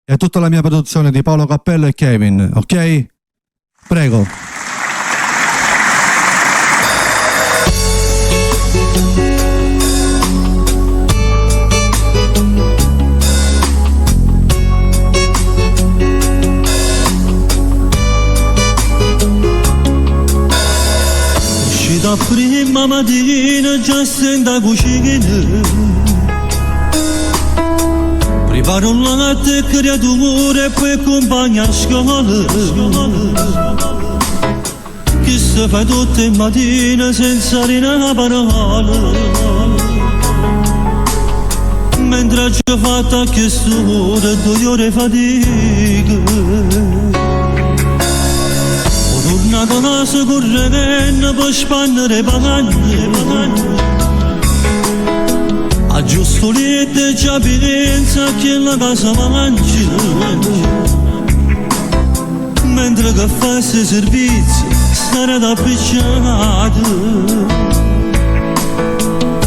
e a tutta la mia produzione di Paolo Cappello e Kevin, ok? Prego. Uscita prima mattina già sento a cucina. Preparo un latte creature e poi accompagna a scuola. Che si fa tutte le mattine senza una parola. Mentre ci ho fatto a quest'ora 2 ore fatica. Ho tornato a casa correndo per spannere pagane. A giusto letto già pensa che la casa mangia. Mentre che fa questi servizi stare da appicciato.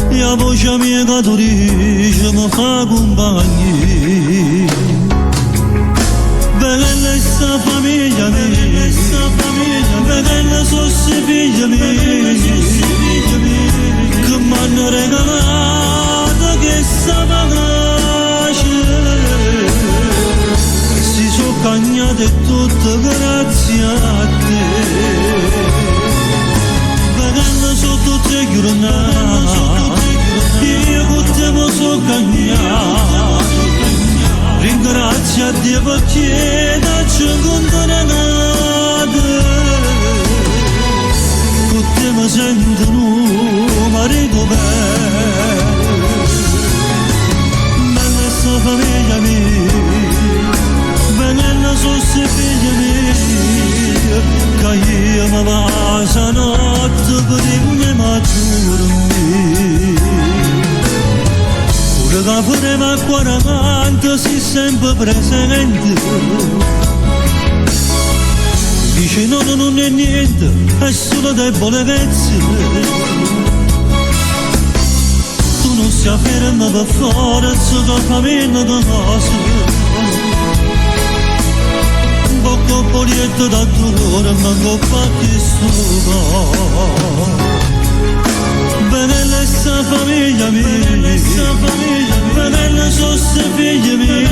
E la voce mia cattolica mi fa compagnia. Bella sta famiglia mia, bella sono figlia mia, che mi hanno regalato questa pace. Si sono cagnate tutte grazie a te. Bella sono tutte giornate, io con te mi sono cagnato. Ringrazio a Dio perché ci condannate. Con te mi sento un marito bello. Bella sta famiglia mia, bella sono se figlia mia, che io mi passa notte per il mio maggiore. Pure che pure ma 40 si sempre presente. Dice no, non è niente, è solo debolezza. Tu non sei ferma per forza che cammina da casa. Un po' polietto da dolore, ma non fa che sto. Bella sta famiglia mia, bella sono figlia mia,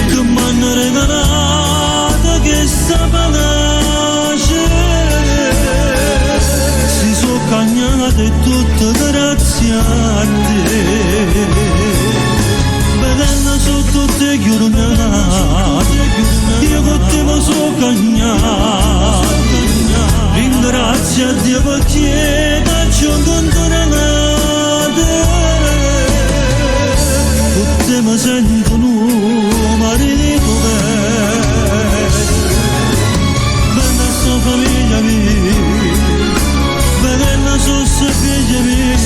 che mi hanno regalato questa pace. Si sono cagnate tutte grazie a te. Bella sono tutte giornate, io con te mi sono cagnato. Ringrazio a Dio perché ci ho condannate. Tutte mi sentono un marito bello. Bella sta famiglia mia, bella sono figlia mia,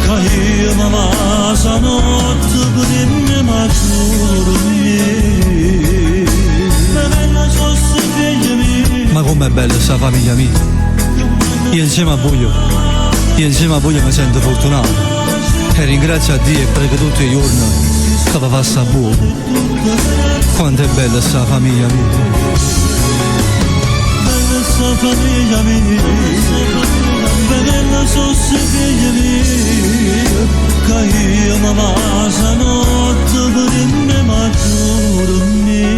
che io mi passa notte per il mio maggiore. Bella sono figlia mia. Ma com'è bella questa famiglia mia. Io insieme a voi mi sento fortunato e ringrazio a Dio e prego tutti i giorni che vi passa buono. Quanto è bella questa famiglia mia. Bella sta famiglia mia, bella sono figlia mia, che io mi passa notte per il mio maggiore mio.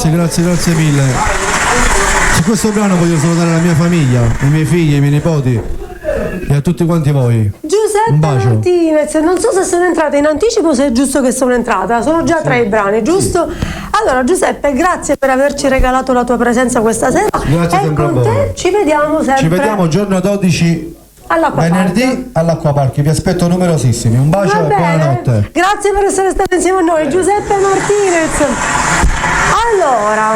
Grazie mille. Su questo brano voglio salutare la mia famiglia, i miei figli, i miei nipoti e a tutti quanti voi. Giuseppe Un bacio. Martinez, non so se sono entrata in anticipo o se è giusto che sono entrata, sono già 3 i brani, giusto? Sì. Allora Giuseppe, grazie per averci regalato la tua presenza questa sera. Grazie e sempre a con voi. te ci vediamo sempre. Ci vediamo giorno 12 all'Acquapark. venerdì all'Acquapark. Vi aspetto numerosissimi. Un bacio Va e bene. buonanotte. Grazie per essere stato insieme a noi, Giuseppe Martinez. Allora,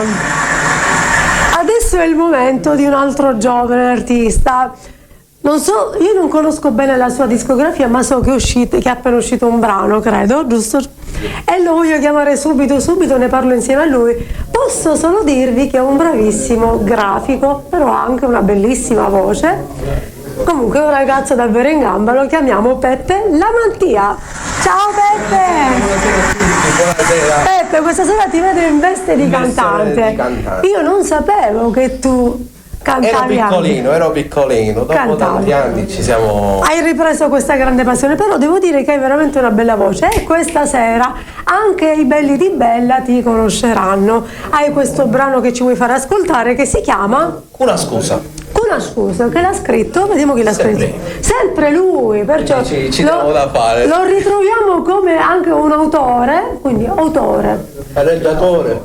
adesso è il momento di un altro giovane artista. Non so, io non conosco bene la sua discografia, ma so che è appena uscito un brano, credo, giusto? E lo voglio chiamare subito, ne parlo insieme a lui. Posso solo dirvi che è un bravissimo grafico, però ha anche una bellissima voce. Comunque è un ragazzo davvero in gamba, lo chiamiamo Peppe Lamantia. Ciao Peppe! Buonasera. Peppe, questa sera ti vedo in veste di cantante. Io non sapevo che tu cantavi. Ero piccolino, dopo Cantavi. tanti anni ci siamo... Hai ripreso questa grande passione, però devo dire che hai veramente una bella voce e questa sera anche i belli di Bella ti conosceranno. Hai questo brano che ci vuoi fare ascoltare che si chiama? Una scusa. Una scusa, che l'ha scritto? Vediamo chi l'ha scritto. Sempre lui, perciò Ci diamo da fare. lo ritroviamo come anche un autore, quindi autore. Arrangiatore.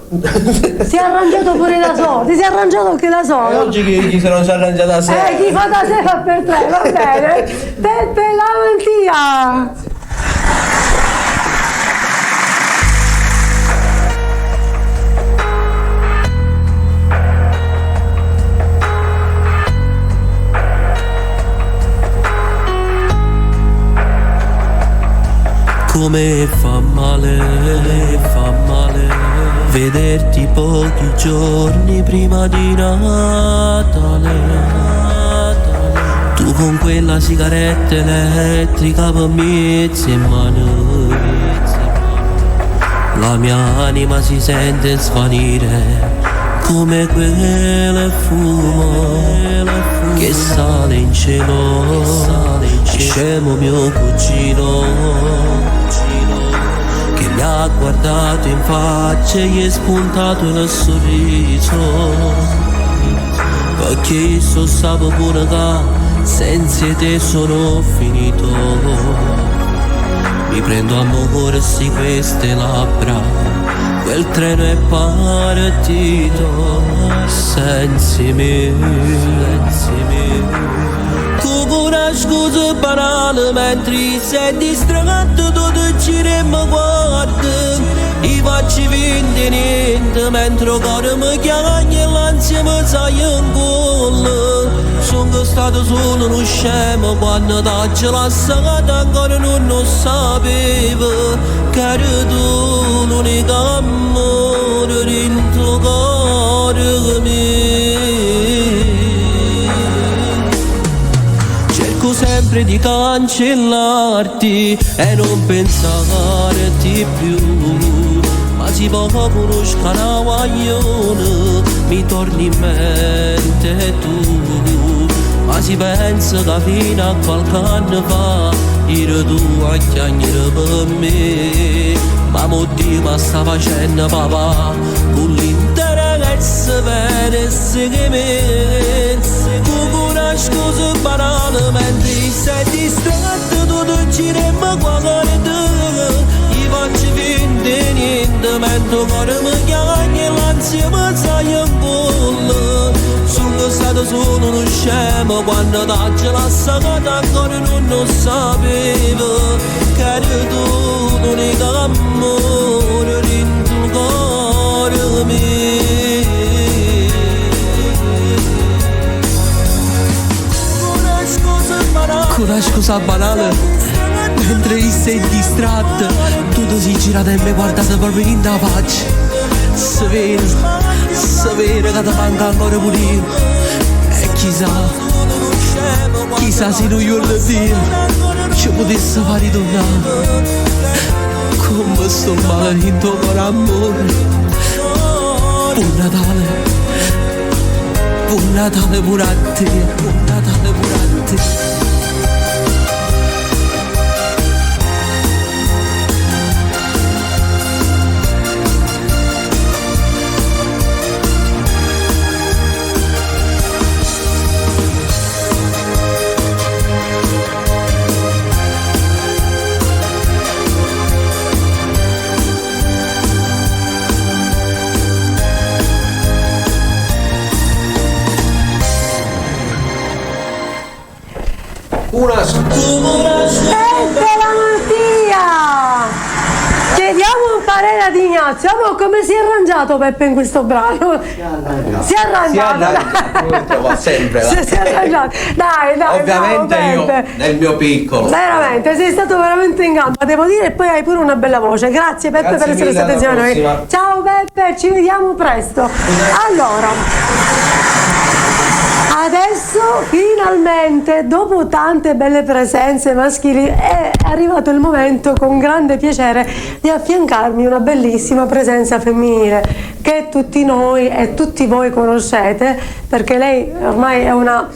Si è arrangiato pure da solo, ti sei arrangiato anche da E solo. oggi chi se non si arrangia da sé? Chi fa da sé fa per tre, va bene. Peppe Lamantia. Come fa male vederti pochi giorni prima di Natale. Tu con quella sigaretta elettrica per mezzo in mano, la mia anima si sente svanire come quel fumo che sale in cielo. Scemo mio cugino che mi ha guardato in faccia e gli è spuntato il sorriso, perché io sapevo pure che senza te sono finito. Mi prendo a muovere sì queste labbra, quel treno è partito senza me. Tu con una scusa banale mentre sei distratto, tu ti giri e mi guardi. I facci vinti niente mentre il cuore mi chiama e l'ansia mi sai in cuore. Sono stato solo uno scemo quando t'hai lasciato, ancora non lo sapevo che eri tu l'unico amore dentro il cuore mio. Cerco sempre di cancellarti e non pensarti più, ma si può conoscere una guaglione, mi torni in mente tu. Ma si pensa che fino a qualche anno fa eri tu a chiagnere per me. Ma mo Dio ma sta facendo papà con l'intera ragazza venisse che me. Tu con una scusa banale mentre sei distratto, tu ti giri e mi guardi. Io faccio finta niente mentre il cuore mi chiama e l'ansia mi sai in cuore. Sono stato solo uno scemo quando t'hai lasciato, ancora non lo sapevo che eri tu l'unico amore dentro il cuore mio. Con una scusa banale mentre sei distratto, tu ti sei girato e mi guardato proprio in la faccia. Sapere che ti manca ancora pure io. E chissà se noi io le Dio ci potesse fare ritornare. Come sto male in tuo cuore amore. Buon Natale pure a te, buon Natale pure a te. una Bella Mattia! Chiediamo un parere ad Ignazio. Ma come si è arrangiato Peppe in questo brano? Si è arrangiato. Va sempre là. Si è arrangiato. Dai, Ovviamente bravo, io Peppe. nel mio piccolo. Veramente, sei stato veramente in gamba, devo dire, e poi hai pure una bella voce. Grazie Peppe Grazie per essere mille, stato insieme a alla noi. prossima. Ciao Peppe, ci vediamo presto. Allora, adesso finalmente, dopo tante belle presenze maschili, è arrivato il momento con grande piacere di affiancarmi una bellissima presenza femminile che tutti noi e tutti voi conoscete, perché lei ormai è una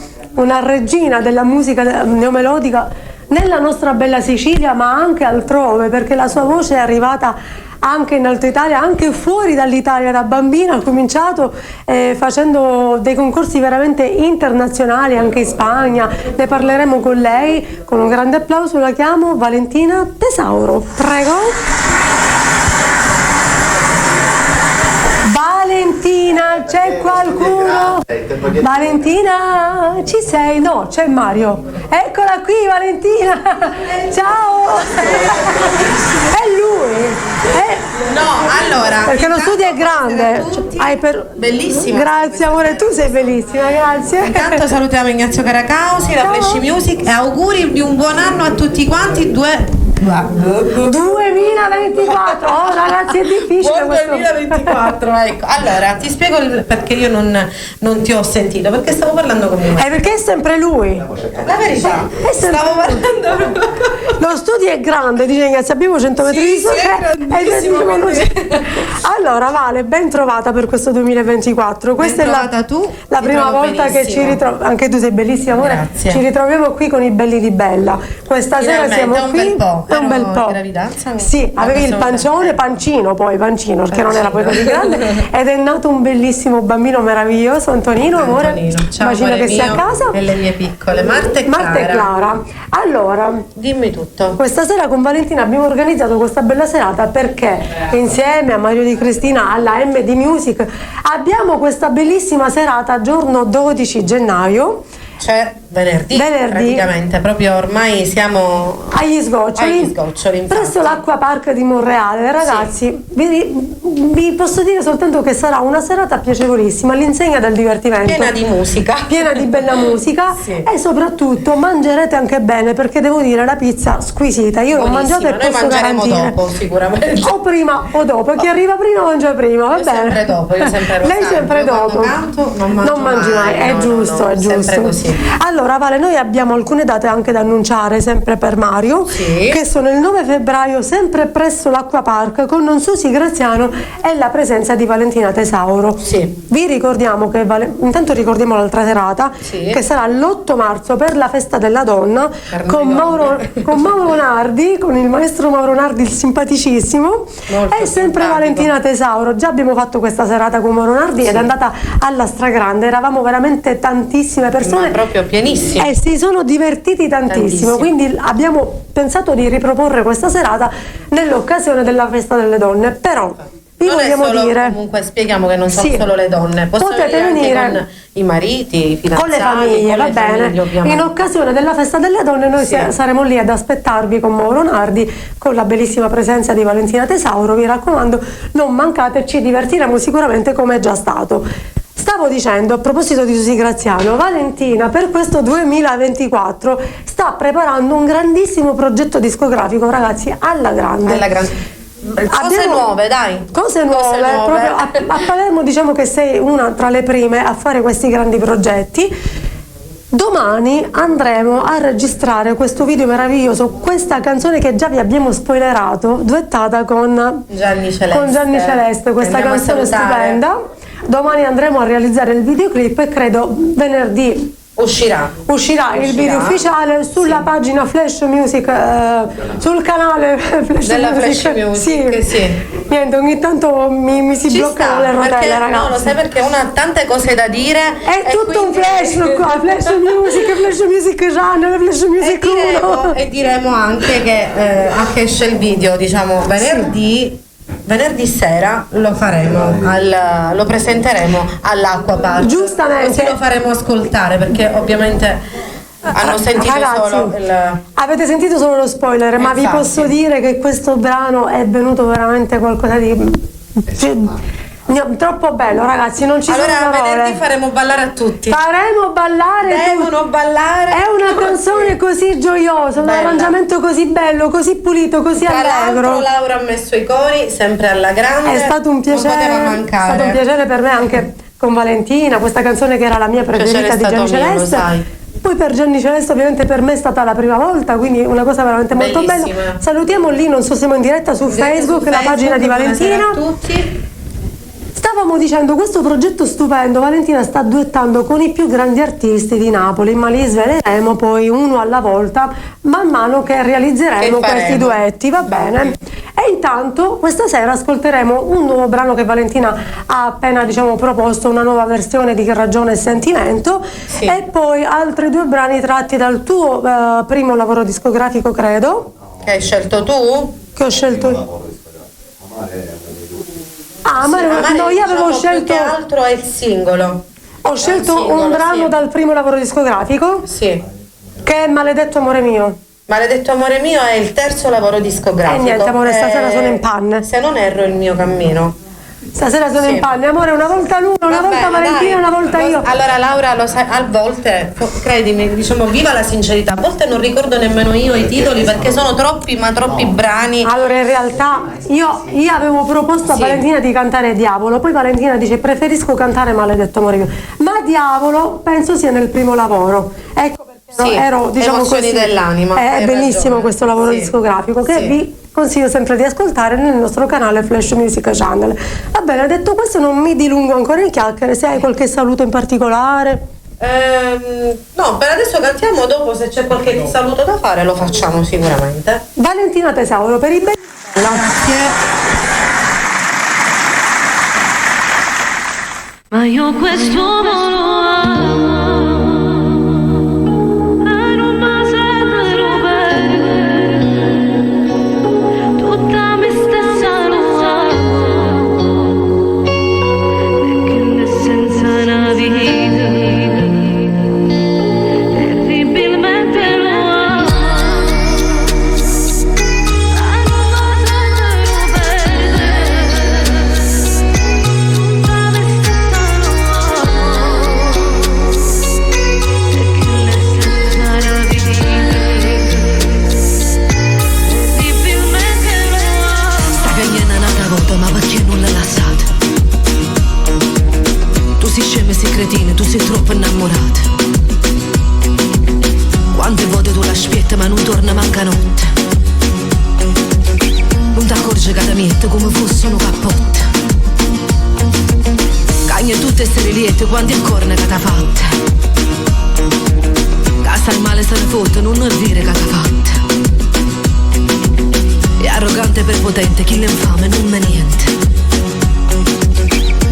regina della musica neomelodica nella nostra bella Sicilia, ma anche altrove, perché la sua voce è arrivata anche in Alto Italia, anche fuori dall'Italia. Da bambina ha cominciato facendo dei concorsi veramente internazionali, anche in Spagna. Ne parleremo con lei. Con un grande applauso la chiamo Valentina Tesauro. Prego. Valentina, c'è qualcuno? Valentina, ci sei? No, c'è Mario. Eccola qui Valentina. Ciao. È lui. No, allora. Perché lo studio è grande. Bellissimo. Grazie amore, tu sei bellissima, grazie. Intanto salutiamo Ignazio Caracausi, la Flash Music, e auguri di un buon anno a tutti quanti. 2024. Oh ragazzi, è difficile. Buon 2024, ecco. Allora, ti spiego perché io non ti ho sentito, perché stavo parlando con mio. Perché è sempre lui. La verità. Stavo parlando. Lo studio è grande, dice Ignazio, abbiamo 100 metri di sopra e 20 minuti. Allora Vale, ben trovata per questo 2024. Questa è la prima volta che ci ritroviamo. Anche tu sei bellissima amore. Grazie. Ci ritroviamo qui con i belli di Bella. Questa sera siamo qui. È un bel po'. Sì, avevi il pancino, perché non era poi così grande, ed è nato un bellissimo bambino meraviglioso, Antonino, amore. Ciao, immagino amore che sia a mio, casa. e le mie piccole, Marta e Clara. Allora, dimmi tutto. Questa sera con Valentina abbiamo organizzato questa bella serata perché insieme a Mario Di Cristina, alla MD Music, abbiamo questa bellissima serata giorno 12 gennaio. Cioè venerdì praticamente, proprio ormai siamo agli sgoccioli presso l'Acqua Park di Monreale. Ragazzi, vi posso dire soltanto che sarà una serata piacevolissima, all'insegna del divertimento, piena di musica, piena di bella musica, e soprattutto mangerete anche bene, perché devo dire la pizza squisita, io l'ho mangiata e posso garantire. Dopo sicuramente, o prima o dopo, chi arriva prima mangia prima, va bene. Sempre dopo, io sempre lei sempre dopo, canto, non mangi mai, è giusto, è giusto così. Allora Vale, noi abbiamo alcune date anche da annunciare sempre per Mario, che sono il 9 febbraio sempre presso l'Acqua Park con Susi Graziano e la presenza di Valentina Tesauro. Vi ricordiamo che intanto ricordiamo l'altra serata, che sarà l'8 marzo per la festa della donna con Mauro Nardi, con il maestro Mauro Nardi, il simpaticissimo, e sempre Valentina Tesauro. Già abbiamo fatto questa serata con Mauro Nardi ed è andata alla stragrande, eravamo veramente tantissime persone, proprio pienissime, e si sono divertiti tantissimo, quindi abbiamo pensato di riproporre questa serata nell'occasione della festa delle donne. Però vi vogliamo dire, comunque spieghiamo che non sono solo le donne, potete venire anche con i mariti, i fidanzati, con le famiglie, va bene. Famiglie, in occasione della festa delle donne noi saremo lì ad aspettarvi con Mauro Nardi, con la bellissima presenza di Valentina Tesauro. Vi raccomando, non mancate, ci divertiremo sicuramente come è già stato. Stavo dicendo, a proposito di Susi Graziano, Valentina per questo 2024 sta preparando un grandissimo progetto discografico, ragazzi, alla grande. Cose nuove, dai. Cose nuove. Proprio a Palermo diciamo che sei una tra le prime a fare questi grandi progetti. Domani andremo a registrare questo video meraviglioso, questa canzone che già vi abbiamo spoilerato, duettata con Gianni Celeste, questa canzone stupenda. Domani andremo a realizzare il videoclip e credo venerdì uscirà il video ufficiale sulla pagina Flash Music, sul canale della Flash Music. Niente, ogni tanto mi si bloccano le rotelle, ragazzi. No, lo sai perché uno ha tante cose da dire. È tutto un flash qua, Flash Music Channel, Flash Music 1. E diremo anche che esce il video, diciamo, venerdì sera lo faremo, lo presenteremo all'Acqua Park. Giustamente. Così lo faremo ascoltare, perché ovviamente hanno sentito ragazzi, solo avete sentito solo lo spoiler, ma vi posso dire che questo brano è venuto veramente qualcosa di troppo bello, ragazzi, non ci sono parole. Venerdì faremo ballare a tutti. Faremo ballare, devono ballare. È una canzone così gioiosa, un arrangiamento così bello, così pulito, così allegro. Laura ha messo i cori sempre alla grande. È stato un piacere, non poteva mancare. È stato un piacere per me anche con Valentina, questa canzone che era la mia preferita di Gianni Celeste. Poi per Gianni Celeste ovviamente per me è stata la prima volta, quindi una cosa veramente molto bella. Salutiamo lì, non so se siamo in diretta su Facebook, la pagina di Valentina. A tutti. Stavamo dicendo, questo progetto stupendo, Valentina sta duettando con i più grandi artisti di Napoli, ma li sveleremo poi uno alla volta man mano che realizzeremo questi duetti, va bene? E intanto questa sera ascolteremo un nuovo brano che Valentina ha appena proposto, una nuova versione di Ragione e Sentimento, e poi altri 2 brani tratti dal tuo primo lavoro discografico, credo. Che hai scelto tu? Che ho scelto io. No, io avevo scelto. Più che altro è il singolo. Ho scelto un brano dal primo lavoro discografico. Sì. Che è Maledetto amore mio. Maledetto amore mio è il terzo lavoro discografico. E niente, amore, stasera sono in panne. Se non erro, il mio cammino. Stasera sono in panne, amore, una volta l'uno, una volta Valentina, una volta io. Allora Laura, lo sai, a volte, credimi, viva la sincerità, a volte non ricordo nemmeno io i titoli perché sono troppi brani. Allora in realtà io avevo proposto a Valentina di cantare Diavolo, poi Valentina dice preferisco cantare Maledetto amore mio, ma Diavolo penso sia nel primo lavoro. Ecco perché ero Emozioni dell'anima. È bellissimo questo lavoro discografico che vi consiglio sempre di ascoltare nel nostro canale Flash Music Channel. Va bene, detto questo non mi dilungo ancora in chiacchiere, se hai qualche saluto in particolare. No, per adesso cantiamo, dopo se c'è qualche saluto da fare lo facciamo sicuramente. Valentina Tesauro per i belli. Grazie. Ma io quest'uomo lo amo. Tu sei troppo innamorata. Quante volte tu la spietta ma non torna manca notte. Non ti accorgi che da miette come fosse un cappotta. Cagna tutte essere liete quante corna che t'ha fatta. Casa il male se ne fotte, non è dire che t'ha fatta. È arrogante e prepotente, chi l'infame non me niente.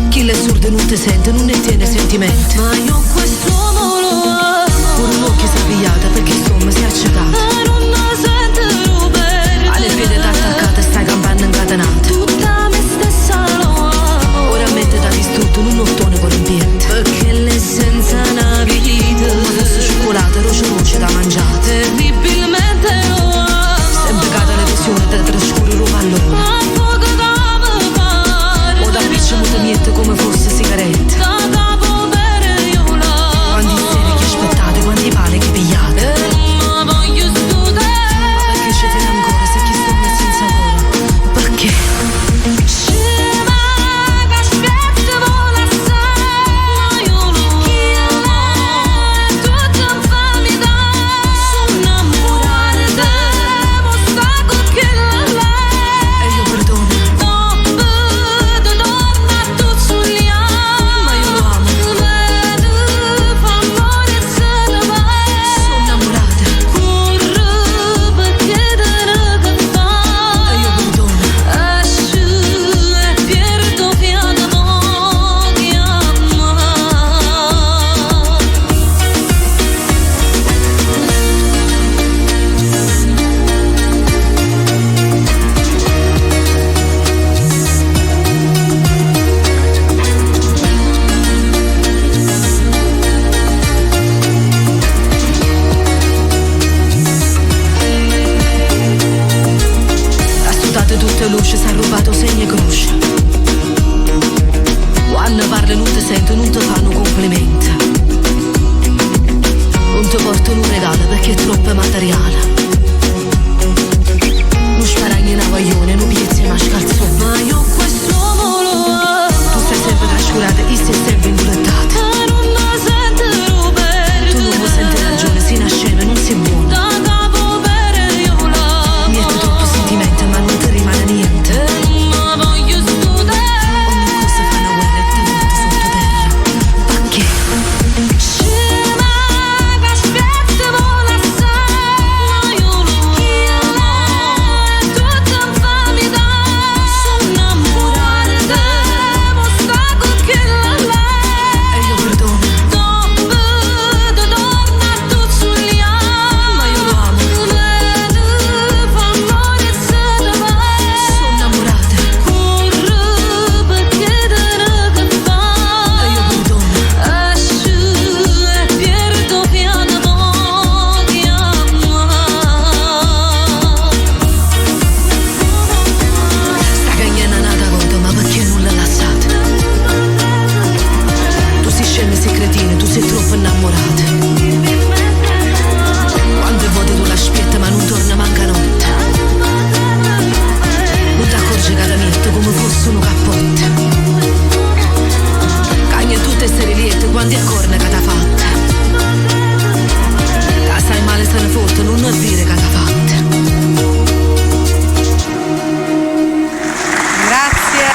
Chi le surde non ti sente, non ne tiene sentimenti. Ma io quest'uomo lo amo. Pure l'occhio si è pigliata perché insomma si è accecata. Ma non la sento bene. Alle piede t'ha attaccata e stai campando incatenata. Tutta me stessa lo amo. Ora mette da distrutto in un ottone corrompiente. Perché l'essenza è una vita. Come fosse cioccolata, roce da mangiare. Terribilmente lo amo. Sempre cata le visioni da trascurare un pallone. Come fosse sigaretta. Da capo bere io la sento non ti fanno complimenti, non ti porto un regalo perché è troppo materiale. Non sparagli una voglione, non piezzi ma scalzone. Ma io quest'uomo lo amo. Tu stai sempre trascurata, io stai sempre indurettata. Non mi sento per tu non mi senti ragione, si nasce e non si buona. Da capo per io l'amo. Niente troppo sentimento, ma non ti rimane niente. Ma voglio studare. Ogni cosa fa una guerra e ti metto sotto terra. Perché? Scema che aspetta vola assai. Ma io lo amo. Tutta infamità. Sono innamorata. Mo sta con chi la lei. E io perdono. Dopo ti torna tu sull'amo. Ma io lo amo. Vedi, fa amore e se ne vai. Sono innamorata. Corro perché te ne che fa. E io perdono. Esci e perdo piano ti amo. Sta cagnana nata conto, ma perché non l'ha lasciata? Tu sei scema e sei cretina, tu sei troppo innamorata. Quante volte tu l'aspetta ma non torna manca notte. Non ti accorgi che la mette come fosse un cappotto. Cagna tutte essere liete quando è corna che t'ha fatta. Che sai male se ne fotte, non è dire che t'ha fatta. Grazie.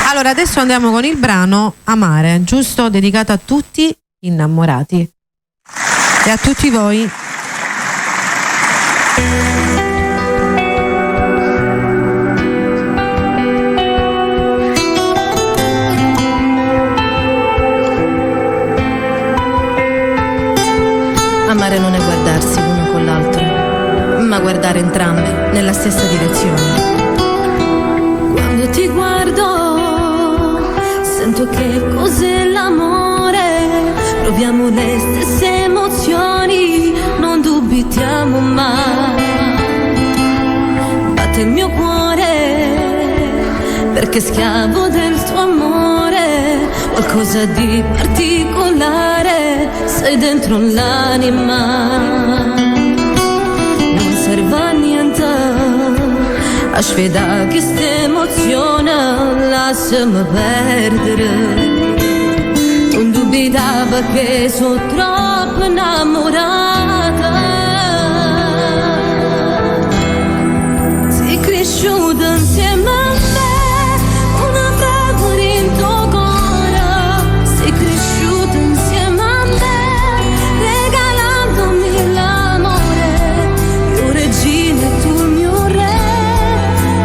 Allora adesso andiamo con il brano Amare, giusto? Dedicato a tutti innamorati e a tutti voi. Amare non è guardarsi l'uno con l'altro, ma guardare entrambe nella stessa direzione. Quando ti guardo, sento che cos'è l'amore. Proviamo le stesse emozioni, non dubitiamo mai. Batte il mio cuore, perché schiavo del tuo amore. Qualcosa di particolare sei dentro l'anima. Non serve a niente a sfidare questa emozione, lasciami perdere. Non dubitava che sono troppo innamorata. Sei cresciuta insieme a me, una fragora in tuo cuore. Sei cresciuta insieme a me, regalandomi l'amore. Io regina e tu il mio re.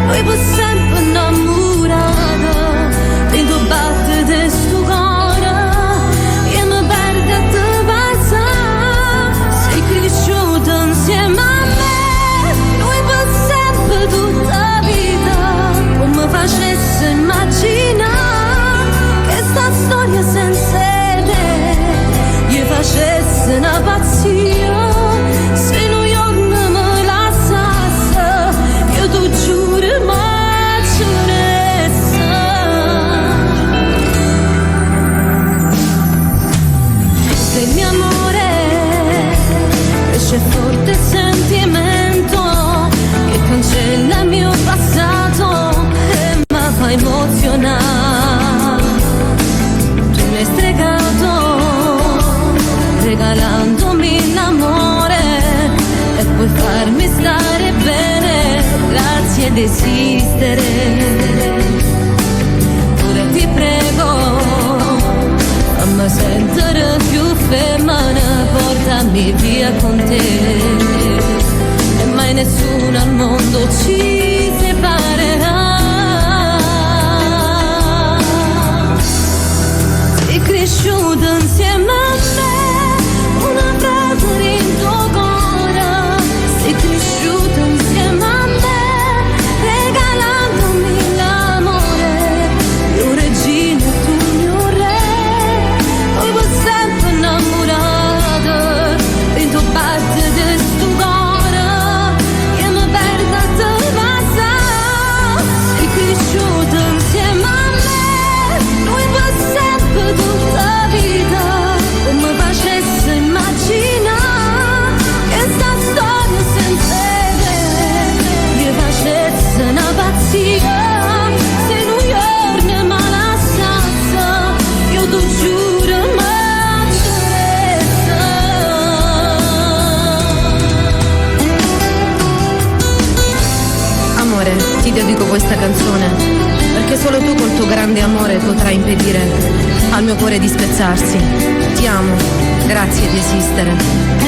Noi per sempre innamorata. Dentro batte di sto cuore. Io mi perdo e te passa. Sei cresciuta insieme a me. Noi per sempre tutta la vita. Come facesse immaginare che sta storia senza te gli facesse una pazzia. Se New York me lasciasse, io ti giuro mai ci resta. Sei il mio amore, cresce forte sentimento che cancella il mio passato e mi fa emozionare. Tu mi hai stregato regalandomi l'amore e puoi farmi stare bene, grazie ad esistere. Ora ti prego, fammi sentire più femmina, portami via con te e mai nessuno al mondo ci separerà. Sei cresciuta insieme a me, una fragora in tuo cuore. Sei cresciuta insieme a me, regalandomi l'amore. Io regina e tu il mio re. Noi per sempre innamorate. Dentro batte di sto cuore. Io mi perdo a te, ma sia se New York è malassassa, io ti giuro ma ceressa. Amore, ti dedico questa canzone perché solo tu col tuo grande amore potrai impedire al mio cuore di spezzarsi. Ti amo, grazie di esistere.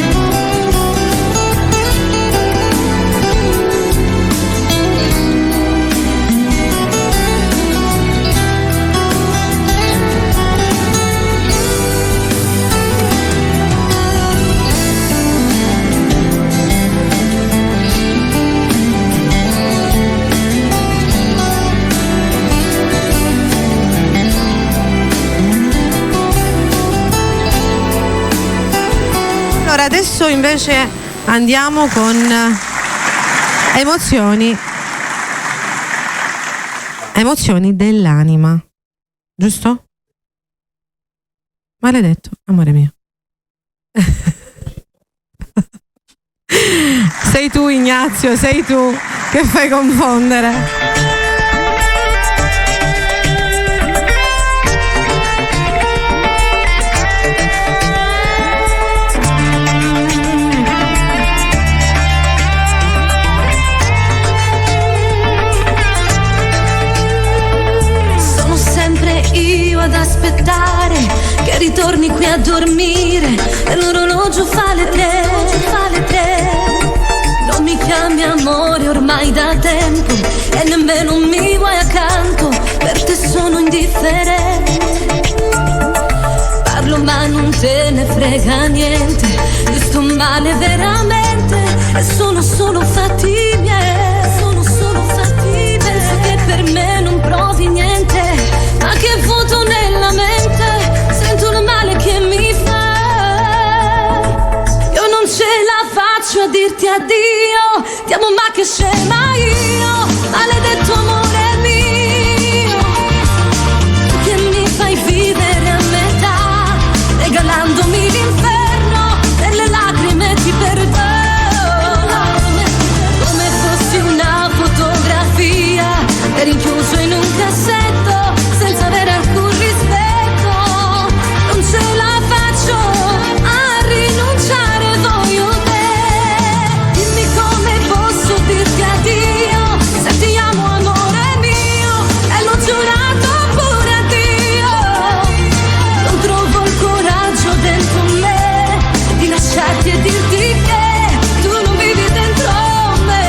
Allora, adesso invece andiamo con emozioni dell'anima, giusto? Maledetto, amore mio. Sei tu, Ignazio, sei tu che fai confondere. Ad aspettare che ritorni qui a dormire e l'orologio fa le tre. Non mi chiami amore ormai da tempo e nemmeno mi vuoi accanto, per te sono indifferente. Parlo ma non te ne frega niente, io sto male veramente e sono solo fatti miei. Penso che per me non provi niente, ma che vuoto nella mente, sento il male che mi fai. Io non ce la faccio a dirti addio, ti amo ma che scema io, maledetto amore mio, tu che mi fai vivere a metà, regalandomi l'inferno, nelle lacrime ti perdono, come fossi una fotografia rinchiuso in un cassetto senza avere alcun rispetto. Non ce la faccio a rinunciare, voglio te. Dimmi come posso dirti addio, se ti amo amore mio, e l'ho giurato pure a Dio. Non trovo il coraggio dentro me di lasciarti e dirti che tu non vivi dentro me.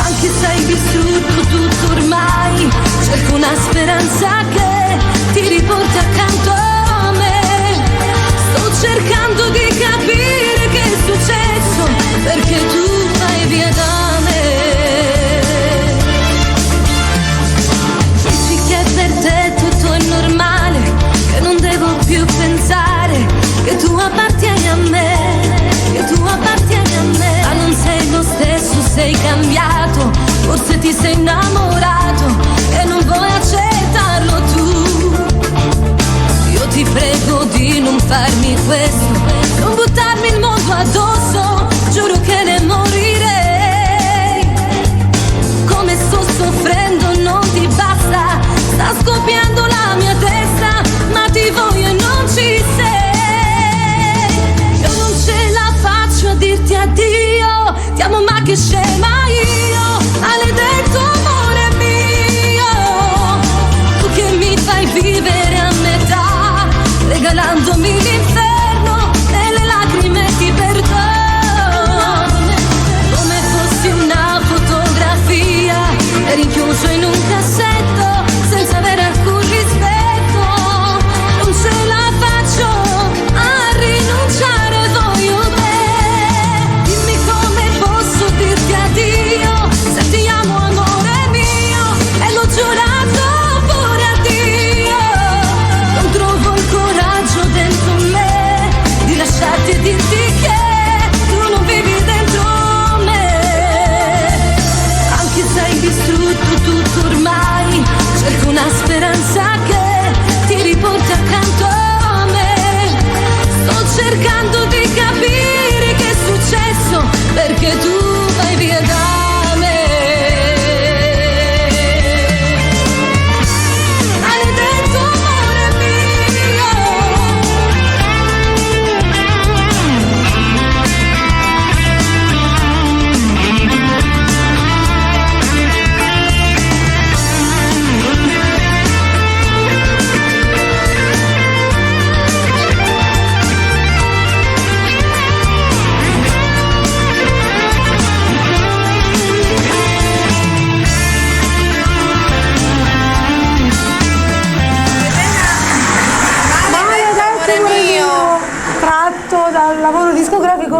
Anche se hai distrutto tutto ormai, cerco una speranza che ti riporti accanto a me. Sto cercando di capire che è successo, perché tu vai via da me. Dici che per te tutto è normale, che non devo più pensare, che tu appartieni a me, che tu appartieni a me. Ma non sei lo stesso, sei cambiato, forse ti sei innamorato e non vuoi accettarlo tu. Io ti prego di non farmi questo, non buttarmi il mondo addosso, giuro che ne morirei. Come sto soffrendo non ti basta, sta scoppiando la mia testa, ma ti voglio e non ci sei. Io non ce la faccio a dirti addio, ti amo ma che scema io, maledetto amore mio, tu che mi fai vivere a metà, regalandomi l'inferno,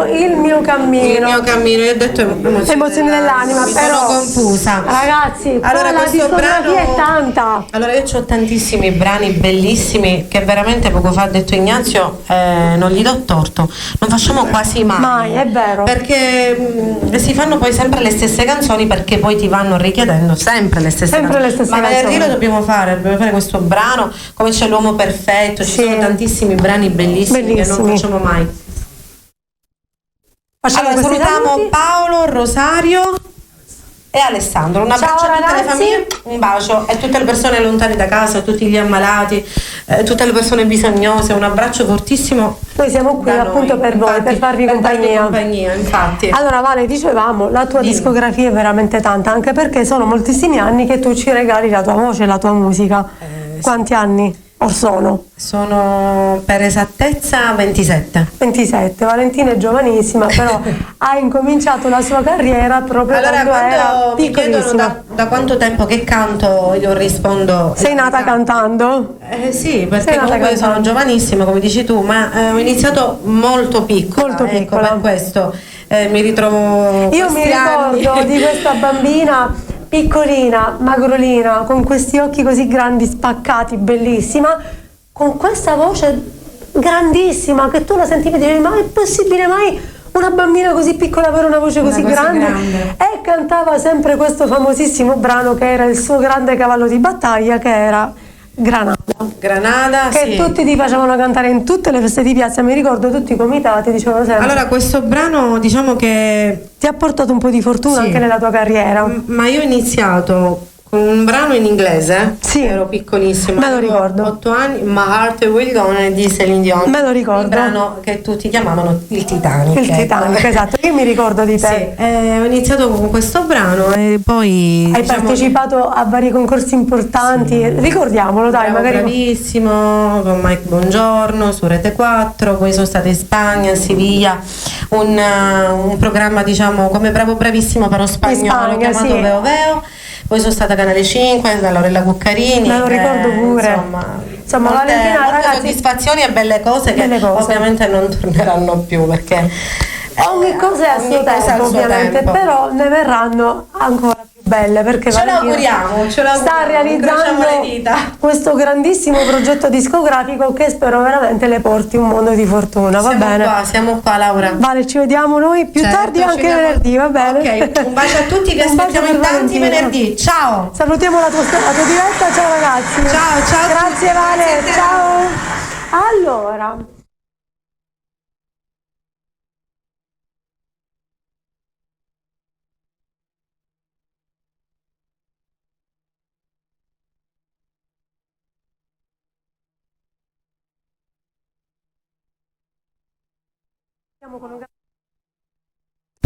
chiamo Il mio cammino. Il mio cammino, io ho detto emozioni dell'anima, mi però sono confusa. Ragazzi, allora la discografia è tanta. Allora io ho tantissimi brani bellissimi che veramente poco fa ha detto Ignazio, non gli do torto, non facciamo quasi mai, è vero, perché si fanno poi sempre le stesse canzoni, perché poi ti vanno richiedendo sempre le stesse canzoni. Ma venerdì lo dobbiamo fare questo brano, come c'è L'uomo perfetto, ci sono tantissimi brani bellissimi che non facciamo mai. Allora salutiamo Paolo, Rosario e Alessandro. Un abbraccio a tutte le famiglie, un bacio a tutte le persone lontane da casa, a tutti gli ammalati, tutte le persone bisognose, un abbraccio fortissimo. Noi siamo qui appunto per voi, per farvi compagnia. Infatti. Allora Vale, dicevamo, la tua discografia è veramente tanta, anche perché sono moltissimi anni che tu ci regali la tua voce, la tua musica. Quanti anni or sono? Sono per esattezza 27. Valentina è giovanissima, però ha incominciato la sua carriera proprio quando era mi chiedono piccolissima. da quanto tempo che canto, io rispondo. Sei nata cantando? Sì, perché comunque sono giovanissima, come dici tu, ma ho iniziato molto piccola. Ecco, per questo mi ritrovo. Io mi ricordo di questa bambina piccolina, magrolina, con questi occhi così grandi, spaccati, bellissima, con questa voce grandissima che tu la sentivi e dicevi: ma è possibile mai una bambina così piccola avere una voce così grande? E cantava sempre questo famosissimo brano che era il suo grande cavallo di battaglia, che era Granada, che tutti ti facevano cantare in tutte le feste di piazza. Mi ricordo tutti i comitati dicevano sempre. Allora questo brano, diciamo che ti ha portato un po' di fortuna anche nella tua carriera. Ma io ho iniziato con un brano in inglese, ero piccolissima, me lo ricordo, 8 anni, My Heart Will Go On di Celine Dion, me lo ricordo, il brano che tutti chiamavano il Titanic. Il Titanic, esatto, io mi ricordo di te. Ho iniziato con questo brano e poi hai partecipato a vari concorsi importanti, ricordiamolo, dai, magari. Bravissimo, con Mike Bongiorno su Rete 4, poi sono stata in Spagna, a Siviglia, un programma diciamo come Bravo Bravissimo però spagnolo, chiamato Veo Veo. Poi sono stata a Canale 5 da Lorella Cuccarini. Me lo ricordo pure. Insomma Valentina, ragazzi, soddisfazioni e belle cose che ovviamente non torneranno più, perché ogni cosa è a suo tempo, ovviamente, però ne verranno ancora più belle, perché ce l'auguriamo, sta realizzando questo grandissimo progetto discografico che spero veramente le porti un mondo di fortuna. Va bene? Siamo qua Laura. Vale, ci vediamo noi più tardi anche venerdì, va bene? Ok, un bacio a tutti, vi aspettiamo in tanti venerdì. Ciao! Salutiamo la tua diretta, ciao ragazzi. Ciao. Grazie Vale, ciao. Allora,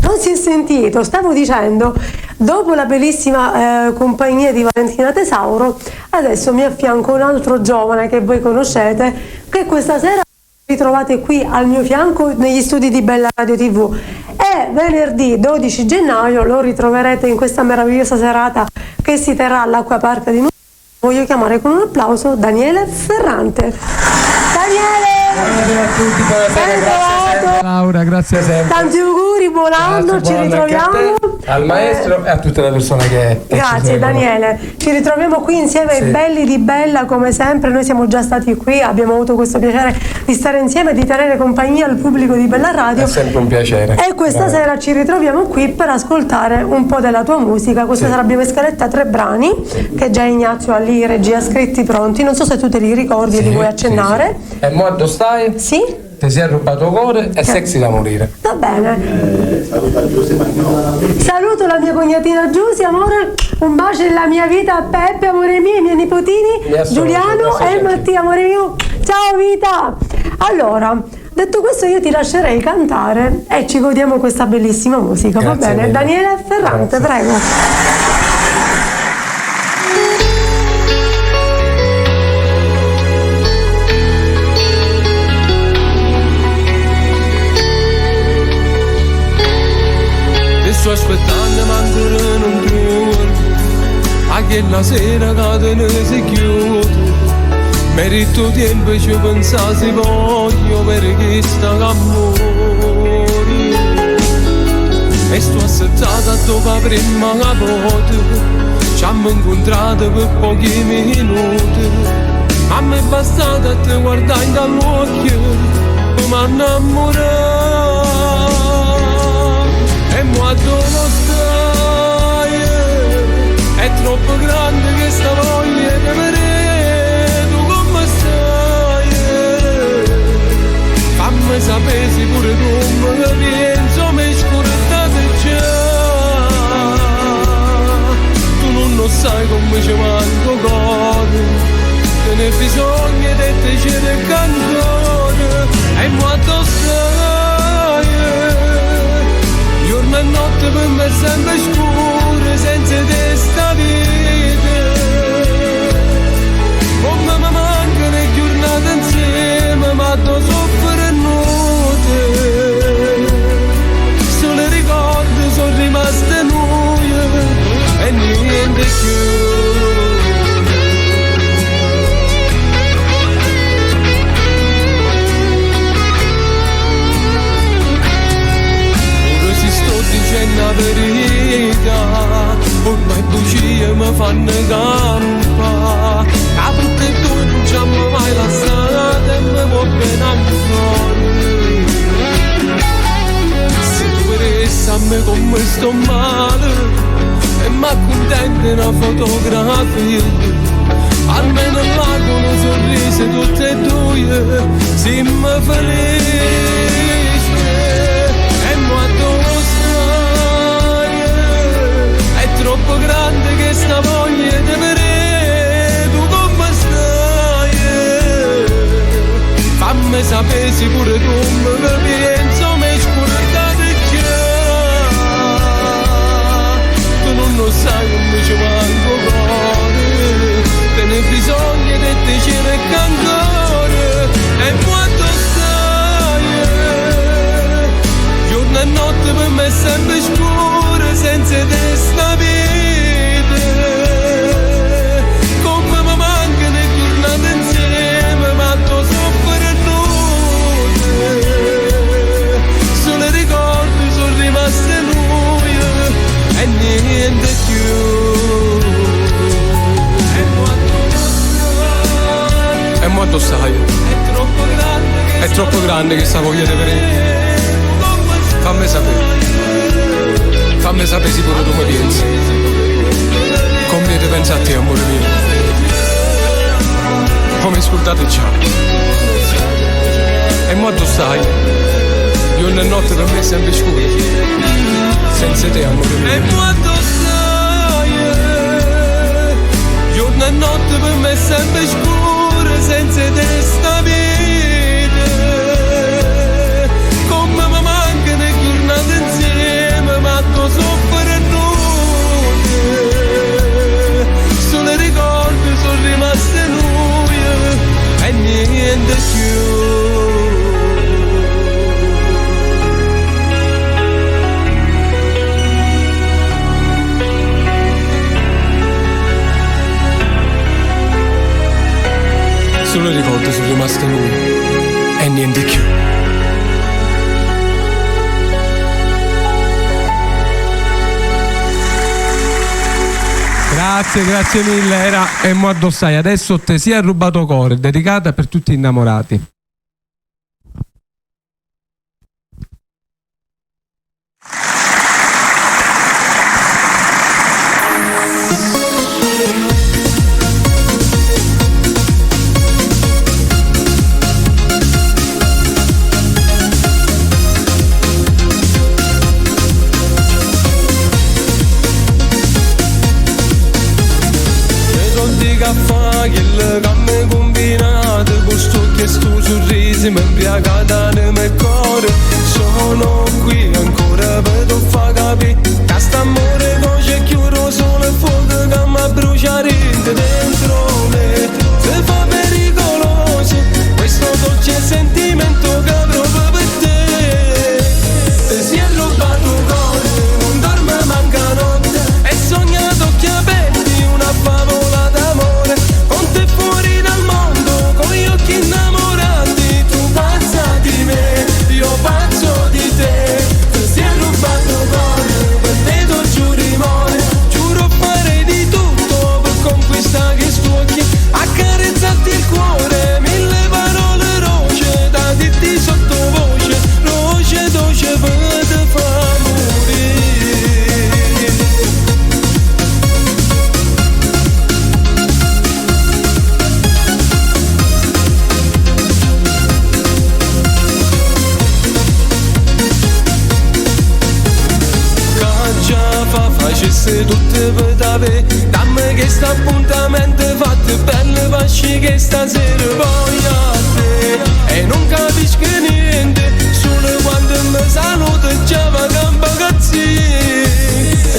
non si è sentito, stavo dicendo, dopo la bellissima compagnia di Valentina Tesauro, adesso mi affianco un altro giovane che voi conoscete, che questa sera ritrovate qui al mio fianco negli studi di Bella Radio TV, e venerdì 12 gennaio lo ritroverete in questa meravigliosa serata che si terrà all'Acquapark di Milano. Voglio chiamare con un applauso Daniele Ferrante. Daniele! Buonasera a tutti, buonasera, grazie Laura, grazie sempre. Tanti auguri, buon anno, ci ritroviamo. Al maestro e a tutte le persone che grazie Daniele, ci ritroviamo qui insieme ai belli di Bella come sempre. Noi siamo già stati qui, abbiamo avuto questo piacere di stare insieme e di tenere compagnia al pubblico di Bella Radio. È sempre un piacere. E questa sera ci ritroviamo qui per ascoltare un po' della tua musica. Questa sera abbiamo in scaletta 3 brani che già Ignazio ha lì regia scritti pronti, non so se tu te li ricordi e li vuoi accennare. E mo dove stai? Sì. Ti sei rubato cuore e sexy da morire. Va bene. Saluto la mia cognatina Giusy, amore, un bacio nella mia vita a Peppe, amore mio, i miei nipotini Giuliano e Mattia, amore mio. Ciao vita. Allora, detto questo io ti lascerei cantare e ci godiamo questa bellissima musica. Grazie, va bene? Mille. Daniele Ferrante, prego. Sto aspettando ma ancora non trovo, a che la sera che si chiude, merito tempo ci pensassi voglio perché sta amore. e sto assettata dopo la prima volta. Ci abbiamo incontrato per pochi minuti, a me è bastata te guardare dall'occhio, mi innamorato. E mo' dove stai? È troppo grande questa voglia di vedere tu come stai. Fammi sapere se pure tu mi pensi, mi scordate già. Tu non sai come ci manco cuore, te ne bisogno di te c'è del cantore. E mo' stai? Giorno e notte per me sempre scure, senza te sta vita. Come mi mancano le giornate insieme, ma tu soffre notte. Solo ricordi sono rimaste noi e niente più. Dicendo la verità, ormai bugie mi fanno campa. La brutta e tu non ci hanno mai lasciato e mi può bene ancora. Se tu vedessi a me come sto male e mi accontenti una fotografia, almeno là con un sorriso tutte e due, si mi felice. E mo' troppo grande che sta voglia di vedere tu come stai. Fammi sapere se pure tu mi pensi, mi scordate già. Tu non sai come ci manco cuore, te ne bisogno di te c'è il cantore. E quando stai? Giorno e notte per me è sempre scura, senza te sta vita. Come mi mancano le giornate insieme, ma tu soffri notte. Solo ricordi sono rimaste noi e niente più. E mo' stai? È troppo grande che sta voglia di vedere. Fammi sapere se pure tu mi pensi, come ti pensi a te, amore mio. Come scordate già. E mo' tu stai? Giorno e notte per me è sempre scuro, senza te, amore mio. E mo' tu stai? Giorno e notte per me è sempre scuro, senza te sta vita. Come mi mancano le giornate insieme, ma tu soffri notte. Solo ricordi sono rimaste noi e niente più. Solo ricordi sono rimaste noi e niente più. Grazie mille, era E mo' addossai. Adesso te sia rubato cuore, dedicata per tutti gli innamorati. Il camme combinato, questo che sto sorriso mi imbriacata nel mio cuore. Sono qui ancora per far capire che st'amore c'è chiuso solo il fuoco che mi brucia dentro me. Se fa pericoloso questo dolce sentimento che provo per te. Si è rubato cuore, non dorme manca notte, e sognato occhi aperti una favola d'amore. Con te fuori dal mondo, con gli occhi innamorati, tu pazza di me, io pazzo di te. Si è rubato cuore. che sta appuntamento fatto bello, pasci che stasera voglio a te. E non capisco niente, solo quando mi saluto già va campa cazzi.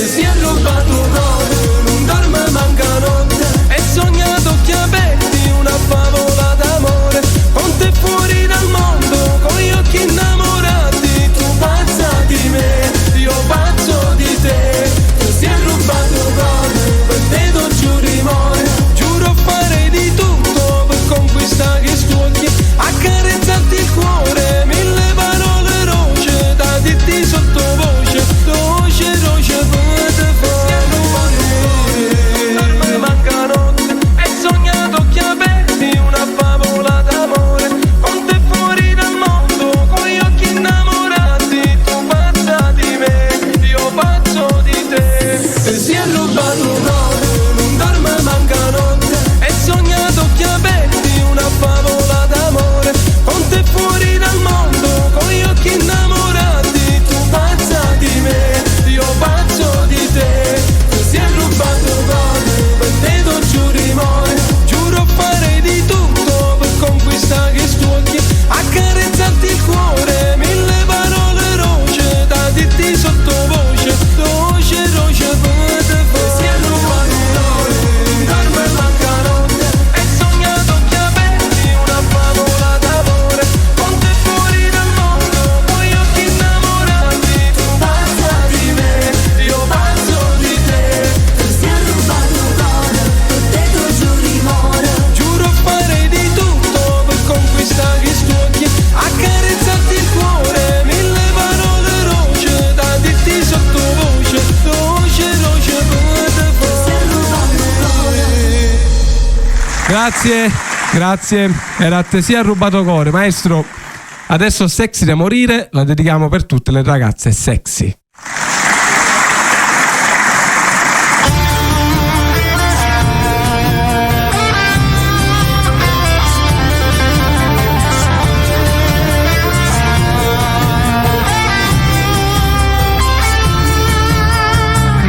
Si è rubato cuore, non dorme manca notte, e sognato occhi aperti una favola d'amore, con te fuori dal mondo, con gli occhi innamorati, tu pazza di me, io pazzo di te. Si è rubato cuore, per te non giuri more, giuro fare di tutto per conquistare sti occhi, accarezzarti il cuore, mille parole roce da dirti sottovoce, roce roce per te fuori. Non manca notte, e sognato occhi aperti una favola d'amore, con te fuori dal mondo, con gli occhi innamorati, tu pazza di me, io pazzo di te. Si è rubato cuore, non dorme manca notte, e sognato occhi aperti una favola d'amore, con te fuori dal mondo, con gli occhi innamorati, tu pazza di me, io pazzo di te. Si è rubato cuore, per te non giuri more, giuro fare di tutto per conquistare sti occhi, accarezzarti il cuore, mille parole roce da dirti sottovoce, roce roce per te fuori. Si è rubato cuore, dorme manca notte, e sognato occhi aperti una favola d'amore, con te fuori dal mondo, con gli occhi innamorati, tu pazza di me, io pazzo di te. Si è rubato cuore, per te tu giuri more, giuro fare di tutto per conquistare sti occhi, accarezzarti il cuore, mille parole roce da dirti sottovoce, roce roce per te fuori. Grazie, era a te si è rubato cuore, maestro. Adesso Sexy da morire la dedichiamo per tutte le ragazze sexy.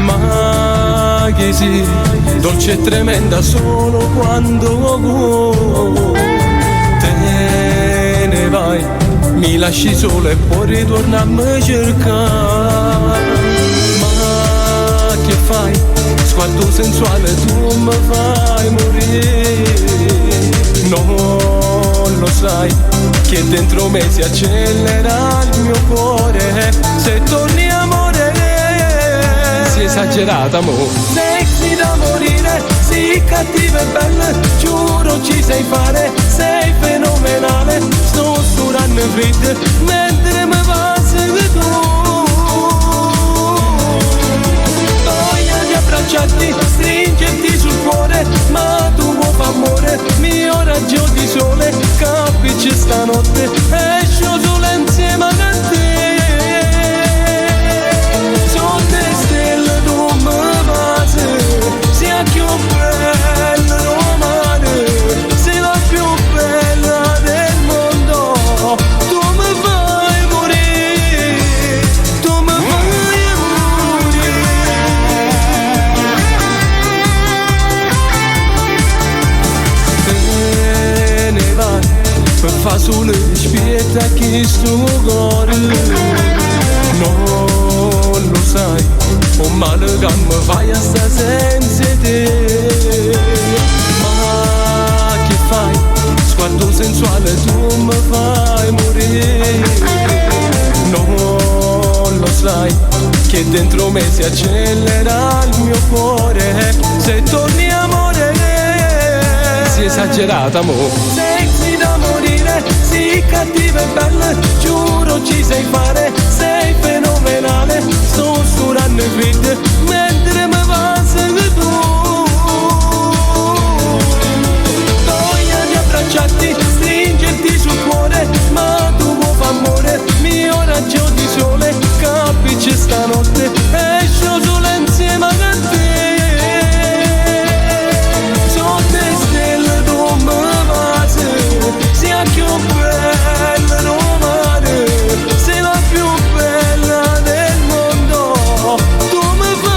Ma che sì, dolce e tremenda solo quando te ne vai, mi lasci solo e poi ritornarmi a cercare. Ma che fai, sguardo sensuale tu mi fai morire, non lo sai che dentro me si accelera il mio cuore, se torni amore, sei esagerata amore, sexy da morire, sì cattiva e bella, giuro ci sai fare, sei fenomenale, sto sudando freddo mentre mi passi tu, voglia di abbracciarti, stringerti sul cuore, ma tu vuoi fa amore, mio raggio di sole, capisci stanotte, escio solo insieme a te. Sia più bella romane, sei la più bella del mondo, tu mi fai morire, tu mi fai morire. Te ne vai, per far solo spietta chi sto cuore, non lo sai, un male che mi fai a sta senza te. Ma che fai, sguardo sensuale tu mi fai morire, non lo sai che dentro me si accelera il mio cuore, se torni amore, sei esagerata amore, sexy da morire, sì cattiva e bella, giuro ci sai fare, sei fenomenale, sto sudando freddo mentre mi passi tu, voglia di abbracciarti, stringerti sul cuore, ma tu vuoi fa amore, mio raggio di sole, capisci stanotte, escio solo insieme a te. Sono te stelle tu mi passi, sia più bella romane, sei la più bella del mondo, tu mi fai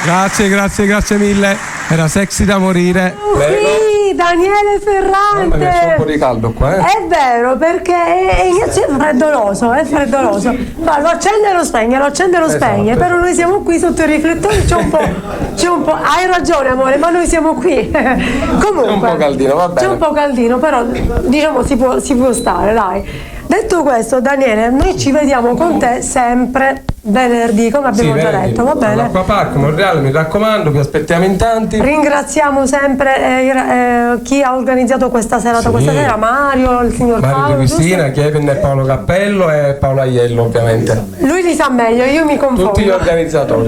Grazie mille. Era sexy da morire. Qui Daniele Ferrante. Ma c'è un po' di caldo qua, eh? È vero, perché Ignazio è freddoloso. Ma lo accende e lo spegne, però noi siamo qui sotto i riflettori, c'è un po'. Hai ragione, amore, ma noi siamo qui. Comunque. C'è un po' caldino, va bene. C'è un po' caldino, però diciamo si può stare, dai. Detto questo, Daniele, noi ci vediamo con te sempre venerdì, come abbiamo già detto, va bene? All'Acquapark Monreale, mi raccomando, vi aspettiamo in tanti. Ringraziamo sempre chi ha organizzato questa serata questa sera, Mario, il signor Paolo, Mario Cristina, Kevin e Paolo Cappello e Paolo Aiello, ovviamente. Lui li sa meglio, io mi confondo. Tutti gli organizzatori.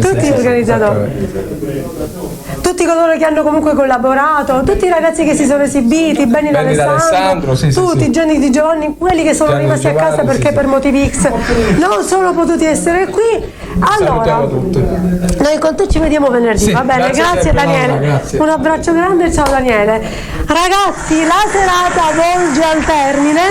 Tutti coloro che hanno comunque collaborato, tutti i ragazzi che si sono esibiti, Benny D'Alessandro, tutti, Gianni Di Giovanni, quelli che sono rimasti a casa perché per motivi X non sono potuti essere qui. Allora, noi con te ci vediamo venerdì, va bene? Grazie Daniele. Grazie. Un abbraccio grande, ciao Daniele. Ragazzi, la serata volge al termine.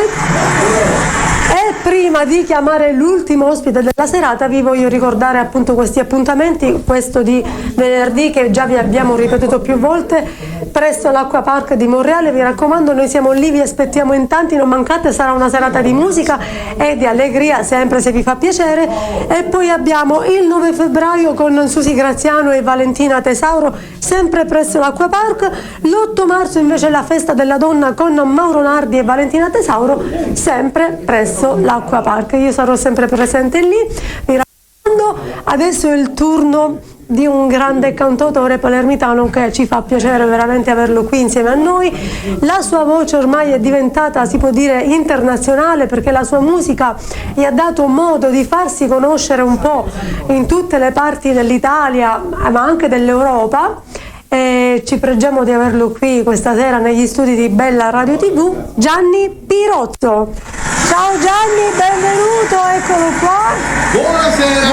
E prima di chiamare l'ultimo ospite della serata vi voglio ricordare appunto questi appuntamenti, questo di venerdì che già vi abbiamo ripetuto più volte presso l'Acquapark di Monreale. Vi raccomando, noi siamo lì, vi aspettiamo in tanti, non mancate, sarà una serata di musica e di allegria, sempre se vi fa piacere. E poi abbiamo il 9 febbraio con Susi Graziano e Valentina Tesauro, sempre presso l'Acquapark. L'8 marzo invece la festa della donna con Mauro Nardi e Valentina Tesauro, sempre presso l'Acquapark. Io sarò sempre presente lì, mi raccomando. Adesso è il turno di un grande cantautore palermitano che ci fa piacere veramente averlo qui insieme a noi. La sua voce ormai è diventata, si può dire, internazionale, perché la sua musica gli ha dato modo di farsi conoscere un po' in tutte le parti dell'Italia ma anche dell'Europa. E ci pregiamo di averlo qui questa sera negli studi di Bella Radio TV, Gianni Pirozzo. Ciao Gianni, benvenuto, eccolo qua. Buonasera.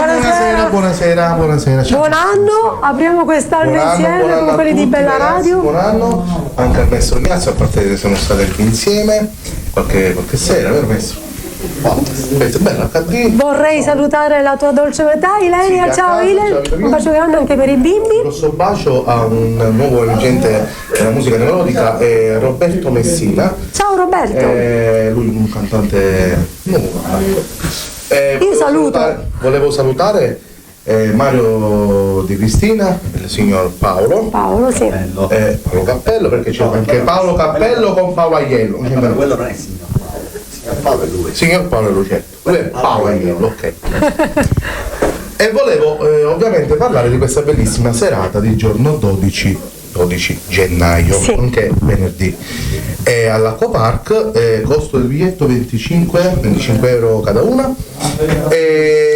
Ciao. Buon anno, apriamo quest'anno insieme con quelli di Bella Radio. Buon anno anche al maestro Ignazio, a parte che siamo stati qui insieme qualche sera, vero maestro? Bella, vorrei salutare la tua dolce metà, Ilenia. Ciao Ile, un bacio grande anche per i bimbi. Un grosso bacio a un nuovo emergente della musica melodica, Roberto Messina. Ciao Roberto. Lui un cantante nuovo. Io saluto. Volevo salutare Mario Di Cristina, il signor Paolo. Paolo, sì. Paolo Cappello, perché c'è anche Paolo Cappello con Paolo Aiello. Quello non è signor Paolo, è lui. Signor Paolo è lui, certo. Lui è Paolo Aiello, ok. E volevo ovviamente parlare di questa bellissima serata di giorno 12 gennaio, anche venerdì. All'Acquapark, costo del biglietto 25 euro cada una.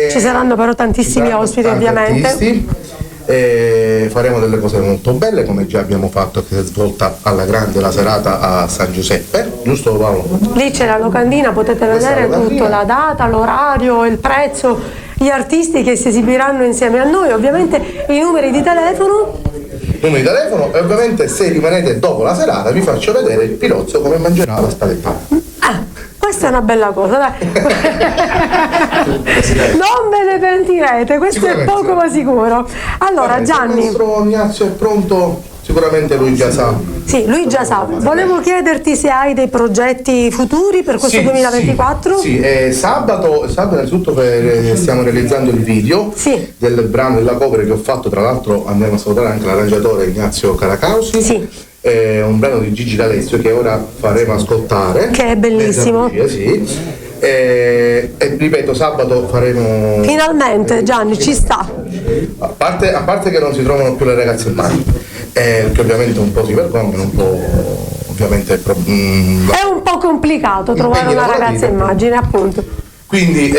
Ci saranno però tantissimi ospiti, ovviamente. Faremo delle cose molto belle, come già abbiamo fatto, che si è svolta alla grande la serata a San Giuseppe, giusto Paolo? Lì c'è la locandina, potete vedere tutto, la data, l'orario, il prezzo, gli artisti che si esibiranno insieme a noi, ovviamente i numeri di telefono. E ovviamente se rimanete dopo la serata vi faccio vedere il Pirozzo come mangerà la spaghettata. Questa è una bella cosa, dai. Non ve ne pentirete, questo è poco ma sicuro. Allora Gianni, il nostro Ignazio è pronto, sicuramente lui già sa. Sì, lui già sa. Volevo chiederti se hai dei progetti futuri per questo 2024. Sì, sabato innanzitutto stiamo realizzando il video del brano della cover che ho fatto, tra l'altro andiamo a salutare anche l'arrangiatore Ignazio Caracausi. È un brano di Gigi D'Alessio che ora faremo ascoltare, che è bellissimo. E ripeto, sabato faremo. Finalmente Gianni, ci sta. A parte che non si trovano più le ragazze in mano, che ovviamente un po' si vergognano, un po' ovviamente è un po' complicato trovare una ragazza immagine, appunto. Quindi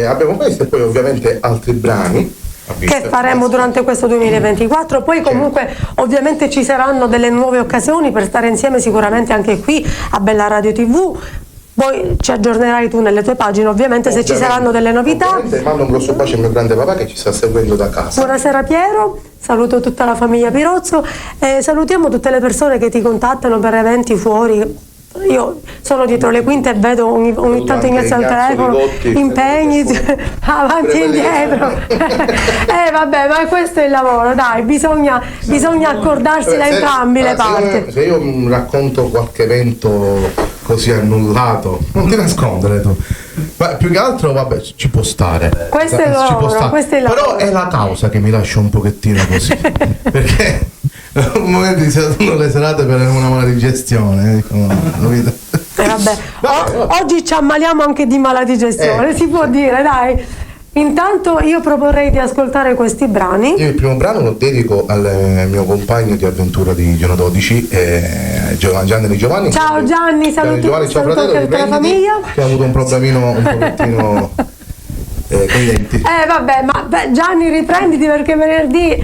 abbiamo questo e poi ovviamente altri brani che faremo durante questo 2024. Poi comunque ovviamente ci saranno delle nuove occasioni per stare insieme, sicuramente anche qui a Bella Radio TV. Poi ci aggiornerai tu nelle tue pagine, ovviamente se ci saranno delle novità. Mando un grosso bacio al mio grande papà che ci sta seguendo da casa. Buonasera Piero, saluto tutta la famiglia Pirozzo e salutiamo tutte le persone che ti contattano per eventi fuori. io sono dietro le quinte e vedo ogni tanto Ignazio al telefono, impegni avanti e indietro. Vabbè, ma questo è il lavoro, dai, bisogna accordarsi da entrambi le parti. Se io racconto qualche evento così annullato, non ti nascondere tu. Ma più che altro, vabbè, ci può stare. Questo è il lavoro, questo è il lavoro. Però è la causa che mi lascia un pochettino così. Perché momenti si sono le serate per una mala digestione, vabbè. Oggi ci ammaliamo anche di mala digestione, si può dire, dai. Intanto io proporrei di ascoltare questi brani. Io il primo brano lo dedico al mio compagno di avventura di Giorno 12, Gianni Di Giovanni. Ciao Gianni, saluto anche tutta la famiglia. Che ha avuto un problemino un pochettino con i denti. Vabbè, ma Gianni, riprenditi perché venerdì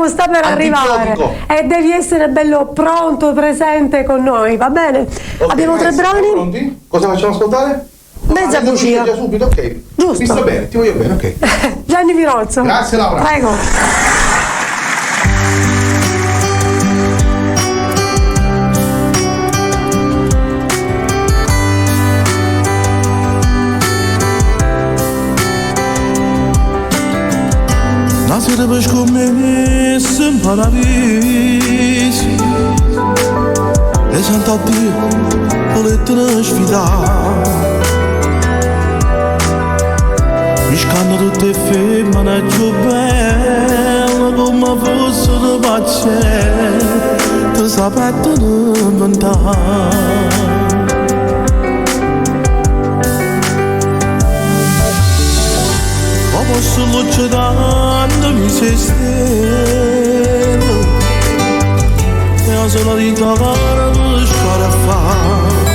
sta per arrivare e devi essere bello pronto, presente con noi, va bene? Okay, abbiamo 3 brani. Pronti? Cosa facciamo ascoltare? Mezza bugia. Già subito, ok. Giusto. Mi sto bene, ti voglio bene, ok. Gianni Virozzo. Grazie Laura. Prego. Nasıl bir scommessa paradisi e sento Dio volete sfidare mi scanno tutte femmine più belle come fossero pazze ti sapettono inventare posso luccidando mi sei stelle e ho solo di trovare per scarafare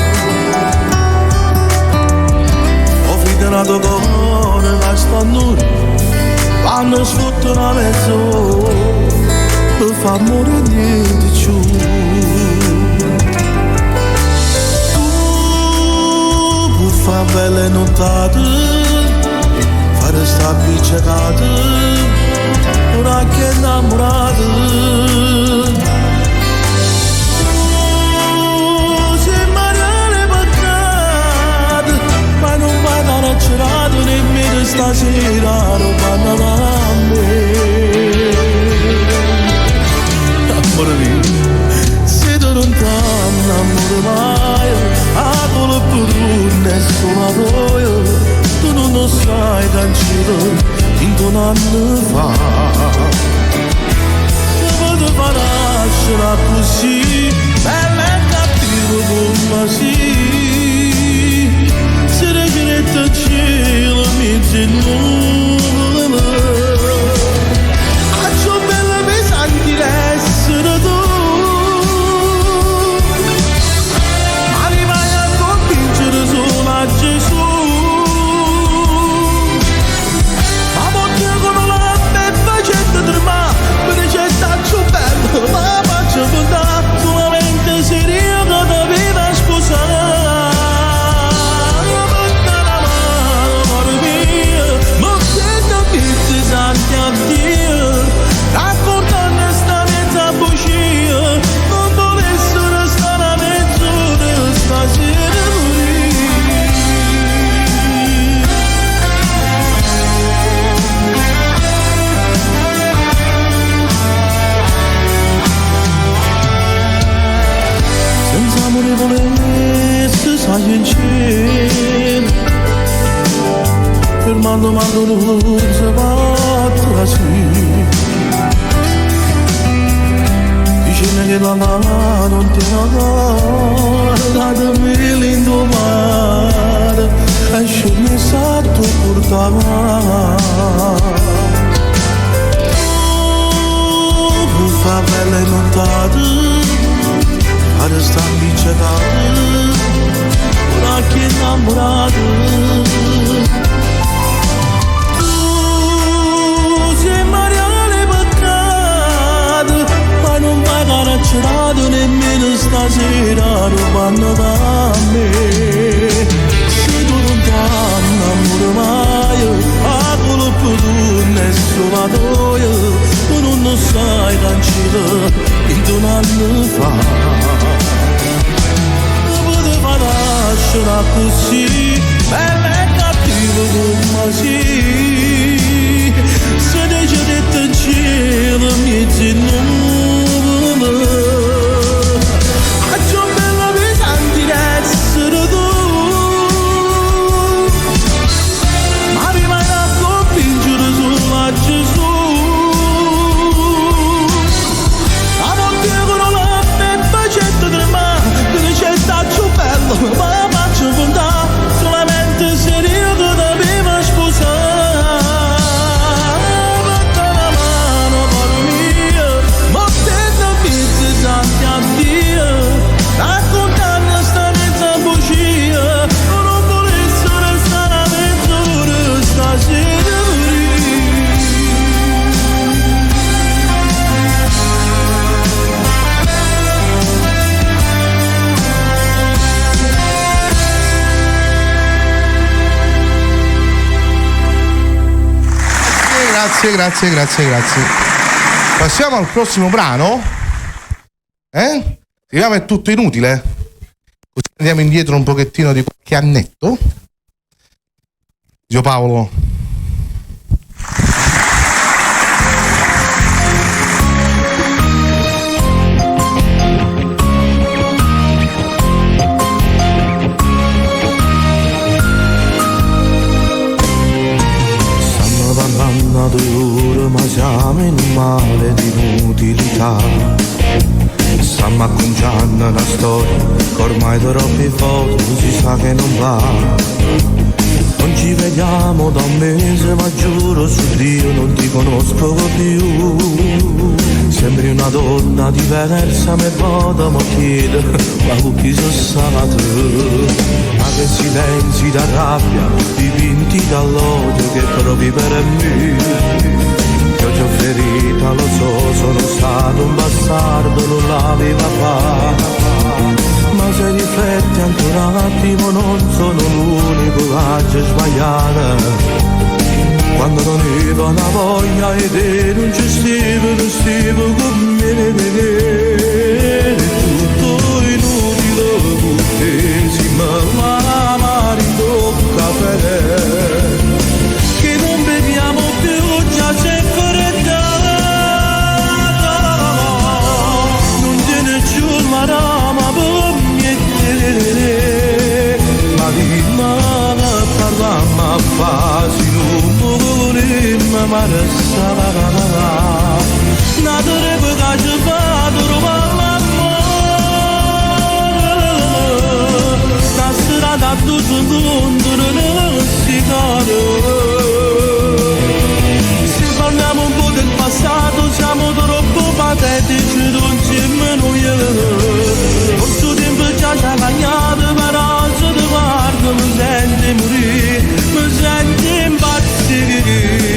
ho fidato con la stanura quando sfotto la mezzo per far morire niente più tu puoi fare belle nottate sta appicciata una che innamorata sei male peccata ma non vai da raccerata nemmeno stasera non vanno da me amore mio se tu non t'annamori mai a quello per nessuno voglio tu non lo sai tranquillo in un anno fa come ti lascerà così bella e cattivo come sì se reggerete il cielo mi genula faccio bella pesanti l'essere tu ma mi vai a convincere solo a Gesù ma faccio contare solamente se io non devo sposare porta la mano amore mio ma sento pizzi santi a Dio raccontando sta mezza bugia non dovessero restare a mezz'ora stasera volesse sai in cielo fermando mando luce batta sì dicendo che la mano non ti ha datemi l'indomani e scegli esatto portava tu fa belle nottate ad sta ambicciata una che innamorata tu sei mariale peccata ma non vai caracciato nemmeno stasera rubando da me se tu non t'annamori mai a quello più tu nessuno voglio tu non lo sai tranquillo in un anno fa piacciono così, bella e cattiva come sì. Se dice detto in cielo mi zinnume, a ciò bella pesante d'essere tu, ma rimane a convincere sulla Gesù. A volte con la peppa c'è tremare, che c'è stato bello, ma faccio contare solamente se io che dovevo sposare. Porta la mano, caro mio, mettendo pizze tanti a Dio, raccontando sta mezza bugia, non volesse restare a mezz'ora stasera. Grazie. Passiamo al prossimo brano. Si chiama È tutto inutile. Così andiamo indietro un pochettino di qualche annetto. Zio Paolo. Parlando d'ora ma siamo in un mare di inutilità. Stiamo acconciando una storia che ormai troppi volte si sa che non va. Non ci vediamo da un mese ma giuro su Dio non ti conosco più. Sembri una donna diversa me vado ma chiedo ma con chi sono stata tu? Ma che silenzi da rabbia dipinti dall'odio che provi per me. Io ti ho ferita, lo so, sono stato un bastardo, non l'aveva fatta. Ma se rifletti anche un attimo non sono l'unico che c'è sbagliata. Quando non avevo una voglia ed non ci stivo con me. Tutto inutile con te, si me la mare in bocca per che non beviamo più, già c'è freddata. Non tiene giù la rama per niente, ma di mano parliamo a fasi ma resta la nato reputa ci fa trovare l'amore. La strada a tu secondo non si cade. Se parliamo un po' del passato siamo troppo patetici, non ci menoiamo. Questo tempo già ci ha bagnato, però se ti guardo mi senti morire, mi senti impazzire.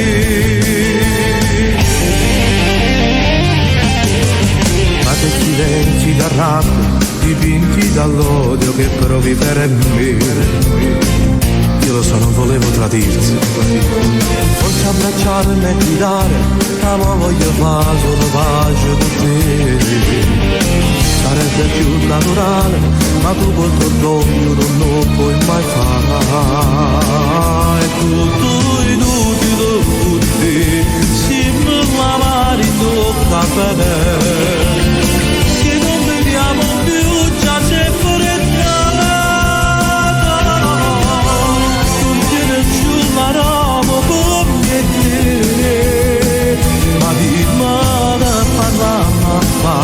Che silenzi da rabbia dipinti dall'odio che provi per me. Io lo so, non volevo tradirti, forse abbracciarmi e gridare ma voglio fare solo pace con te. Sarebbe più naturale ma tu col tuo orgoglio non lo puoi mai fare. È tutto inutile con te, si me la mare in tocca per me. Più già c'è freddata, non tiene giù la roba come te, ma di male parliamo a fa,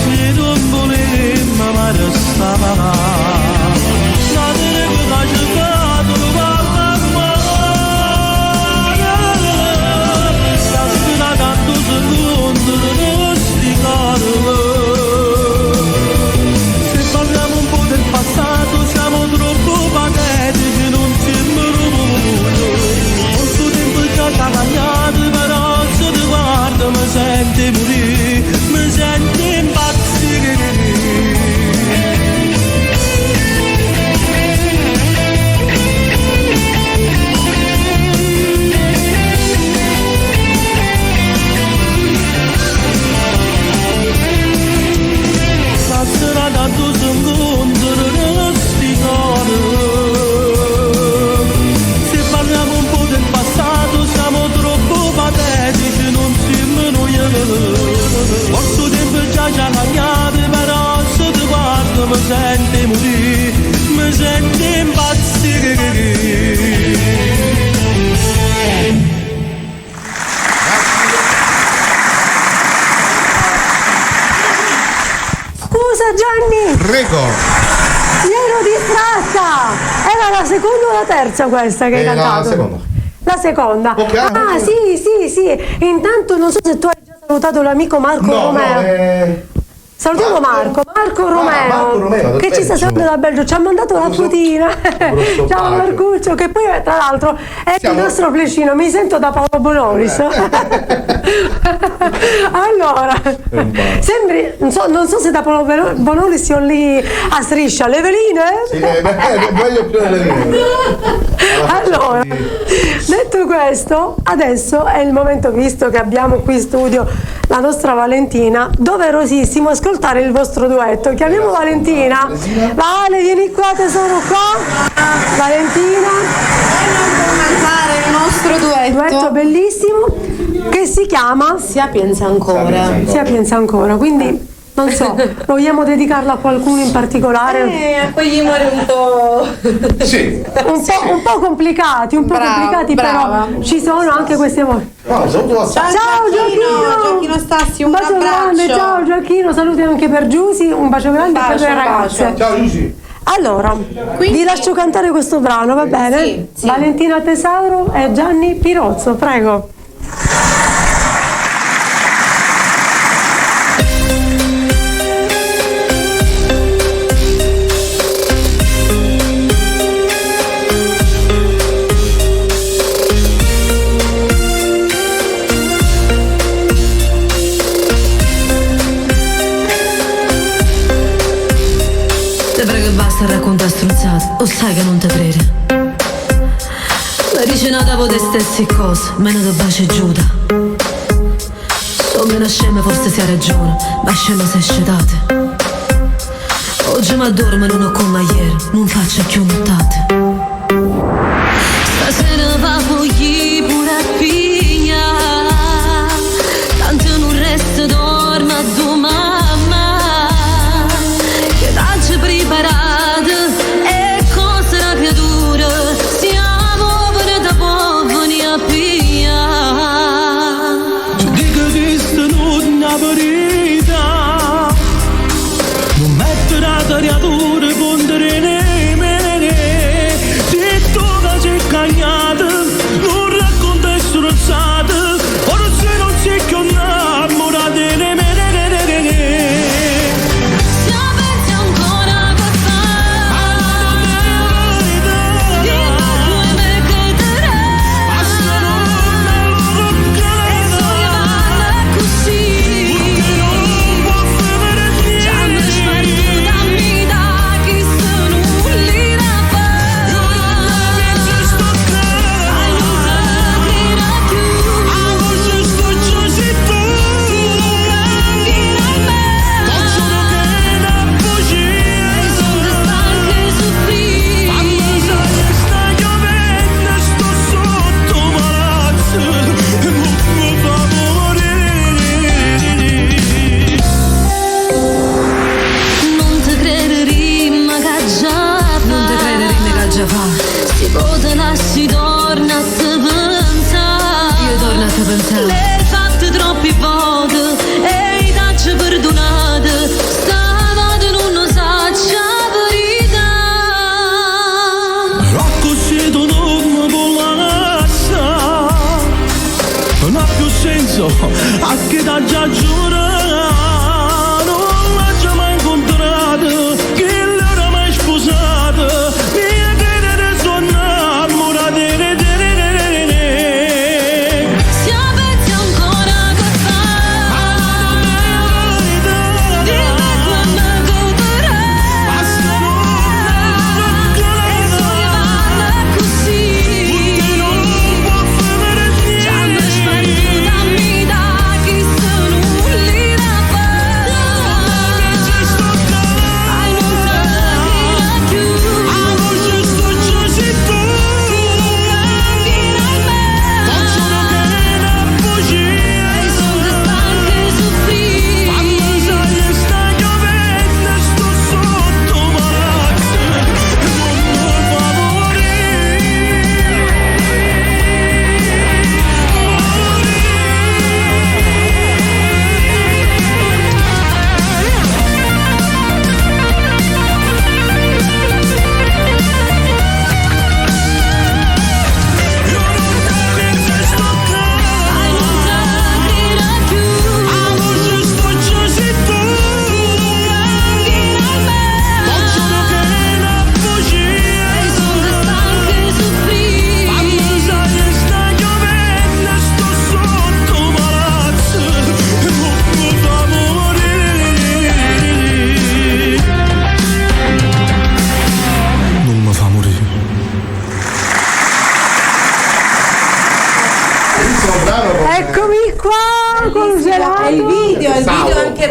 se non volevo ma restava là, la tenevo ci vado la strada a 2 secondi non si cade. sente morire, mi sente impazzire. Scusa Gianni! Prego! Mi ero distratta! Era la seconda o la terza questa che hai cantato? La seconda. La seconda. Ah, sì. Intanto non so se tu hai già salutato l'amico Marco Romeo. Salutiamo Marco Romeo, che ci sta sempre da Belgio, ci ha mandato la fotina. Ciao Marcuccio, che poi tra l'altro è il nostro flecino, mi sento da Paolo Bonolis. Allora, sembri, non so se da Paolo Bonolis io lì a Striscia, le veline? Sì, voglio più le veline. Allora, detto questo, adesso è il momento, visto che abbiamo qui in studio la nostra Valentina, doverosissimo ascoltare il vostro duetto. Chiamiamo Valentina. Vale, vieni qua tesoro, qua. Valentina. Cantare il nostro duetto bellissimo che si chiama Sapienza ancora. Sapienza ancora, quindi non so, vogliamo dedicarla a qualcuno in particolare? A quegli umori un po'. Sì. Un po' complicati, brava. Però ci sono anche questi amori. Ciao Gioacchino Stassi, un bacio grande, ciao Gioacchino, saluti anche per Giusy, un bacio grande per le ragazze. Ciao Giusy. Allora, vi lascio cantare questo brano, va bene? Sì. Valentina Tesauro e Gianni Pirozzo, prego. Racconta stronzate, o sai che non te crede? La ricenata voi te stessi cose, me ne do baci Giuda. So che una scema forse si ha ragione, ma scema se scetate. Oggi mi addormo non ho come ieri, non faccio più nottate. Stasera va fogli pure a pigna, tanto non resta dorma a tua mamma, che t'hai preparato. Creature pondere nemmeno se tu che sei cagnata non racconta stronzate forse non sei più innamorata nemmeno. Dammi da chi sono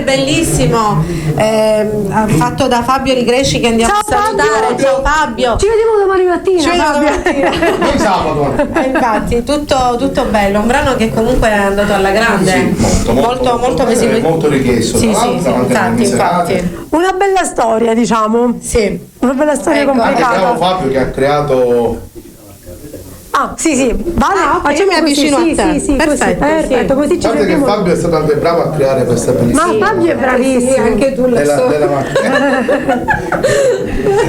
bellissimo, fatto da Fabio Ligresci, che andiamo a salutare. Ciao Fabio. Ci vediamo domani mattina. Ci vediamo domani mattina. Infatti, tutto bello. Un brano che comunque è andato alla grande. Sì, molto richiesto. Sì, infatti. Una bella storia, diciamo. Sì. Una bella storia complicata. Abbiamo Fabio che ha creato. Sì, vale, facciamo vicino a te. Sì, perfetto. Così ci Guarda che vediamo. Fabio è stato anche bravo a creare questa bellissima. Ma Fabio è bravissimo. Anche tu lo so. Della macchina.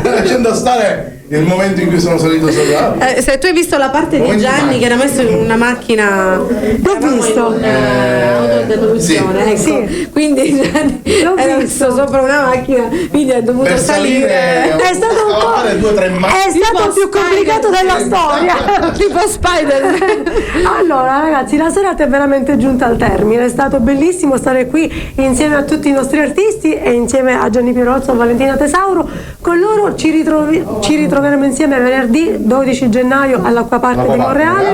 Lasciando stare il momento in cui sono salito sopra. Se tu hai visto la parte di Gianni che era messo in una macchina, l'ho visto. Delusione, sì. ecco. Quindi Gianni era messo sopra una macchina, quindi ha dovuto salire. È stato un po'. È stato più complicato della storia. Tipo Spider. Allora, ragazzi, la serata è veramente giunta al termine. È stato bellissimo stare qui insieme a tutti i nostri artisti e insieme a Gianni Pierozzo e Valentina Tesauro. Con loro ci ritroveremo insieme venerdì 12 gennaio all'Acquapark di Monreale.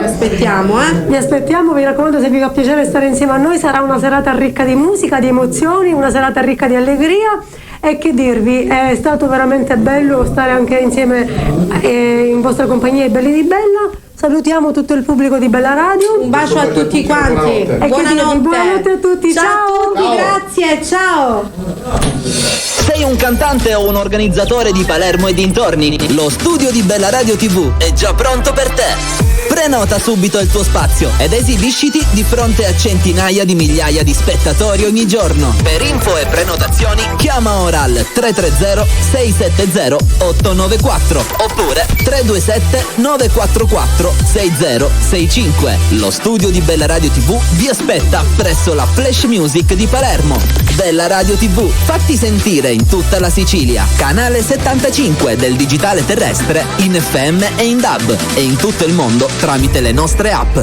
Vi aspettiamo, vi raccomando, se vi fa piacere stare insieme a noi, sarà una serata ricca di musica, di emozioni, una serata ricca di allegria. E che dirvi, è stato veramente bello stare anche insieme in vostra compagnia ai Belli di Bella. Salutiamo tutto il pubblico di Bella Radio. Un bacio a tutti quanti. Buonanotte a tutti. Ciao a tutti, grazie, ciao. Sei un cantante o un organizzatore di Palermo e dintorni? Lo studio di Bella Radio TV è già pronto per te. Prenota subito il tuo spazio ed esibisciti di fronte a centinaia di migliaia di spettatori ogni giorno. Per info e prenotazioni chiama ora al 330 670 894 oppure 327 944 6065. Lo studio di Bella Radio TV vi aspetta presso la Flash Music di Palermo. Bella Radio TV, fatti sentire in tutta la Sicilia. Canale 75 del digitale terrestre in FM e in DAB e in tutto il mondo tramite le nostre app.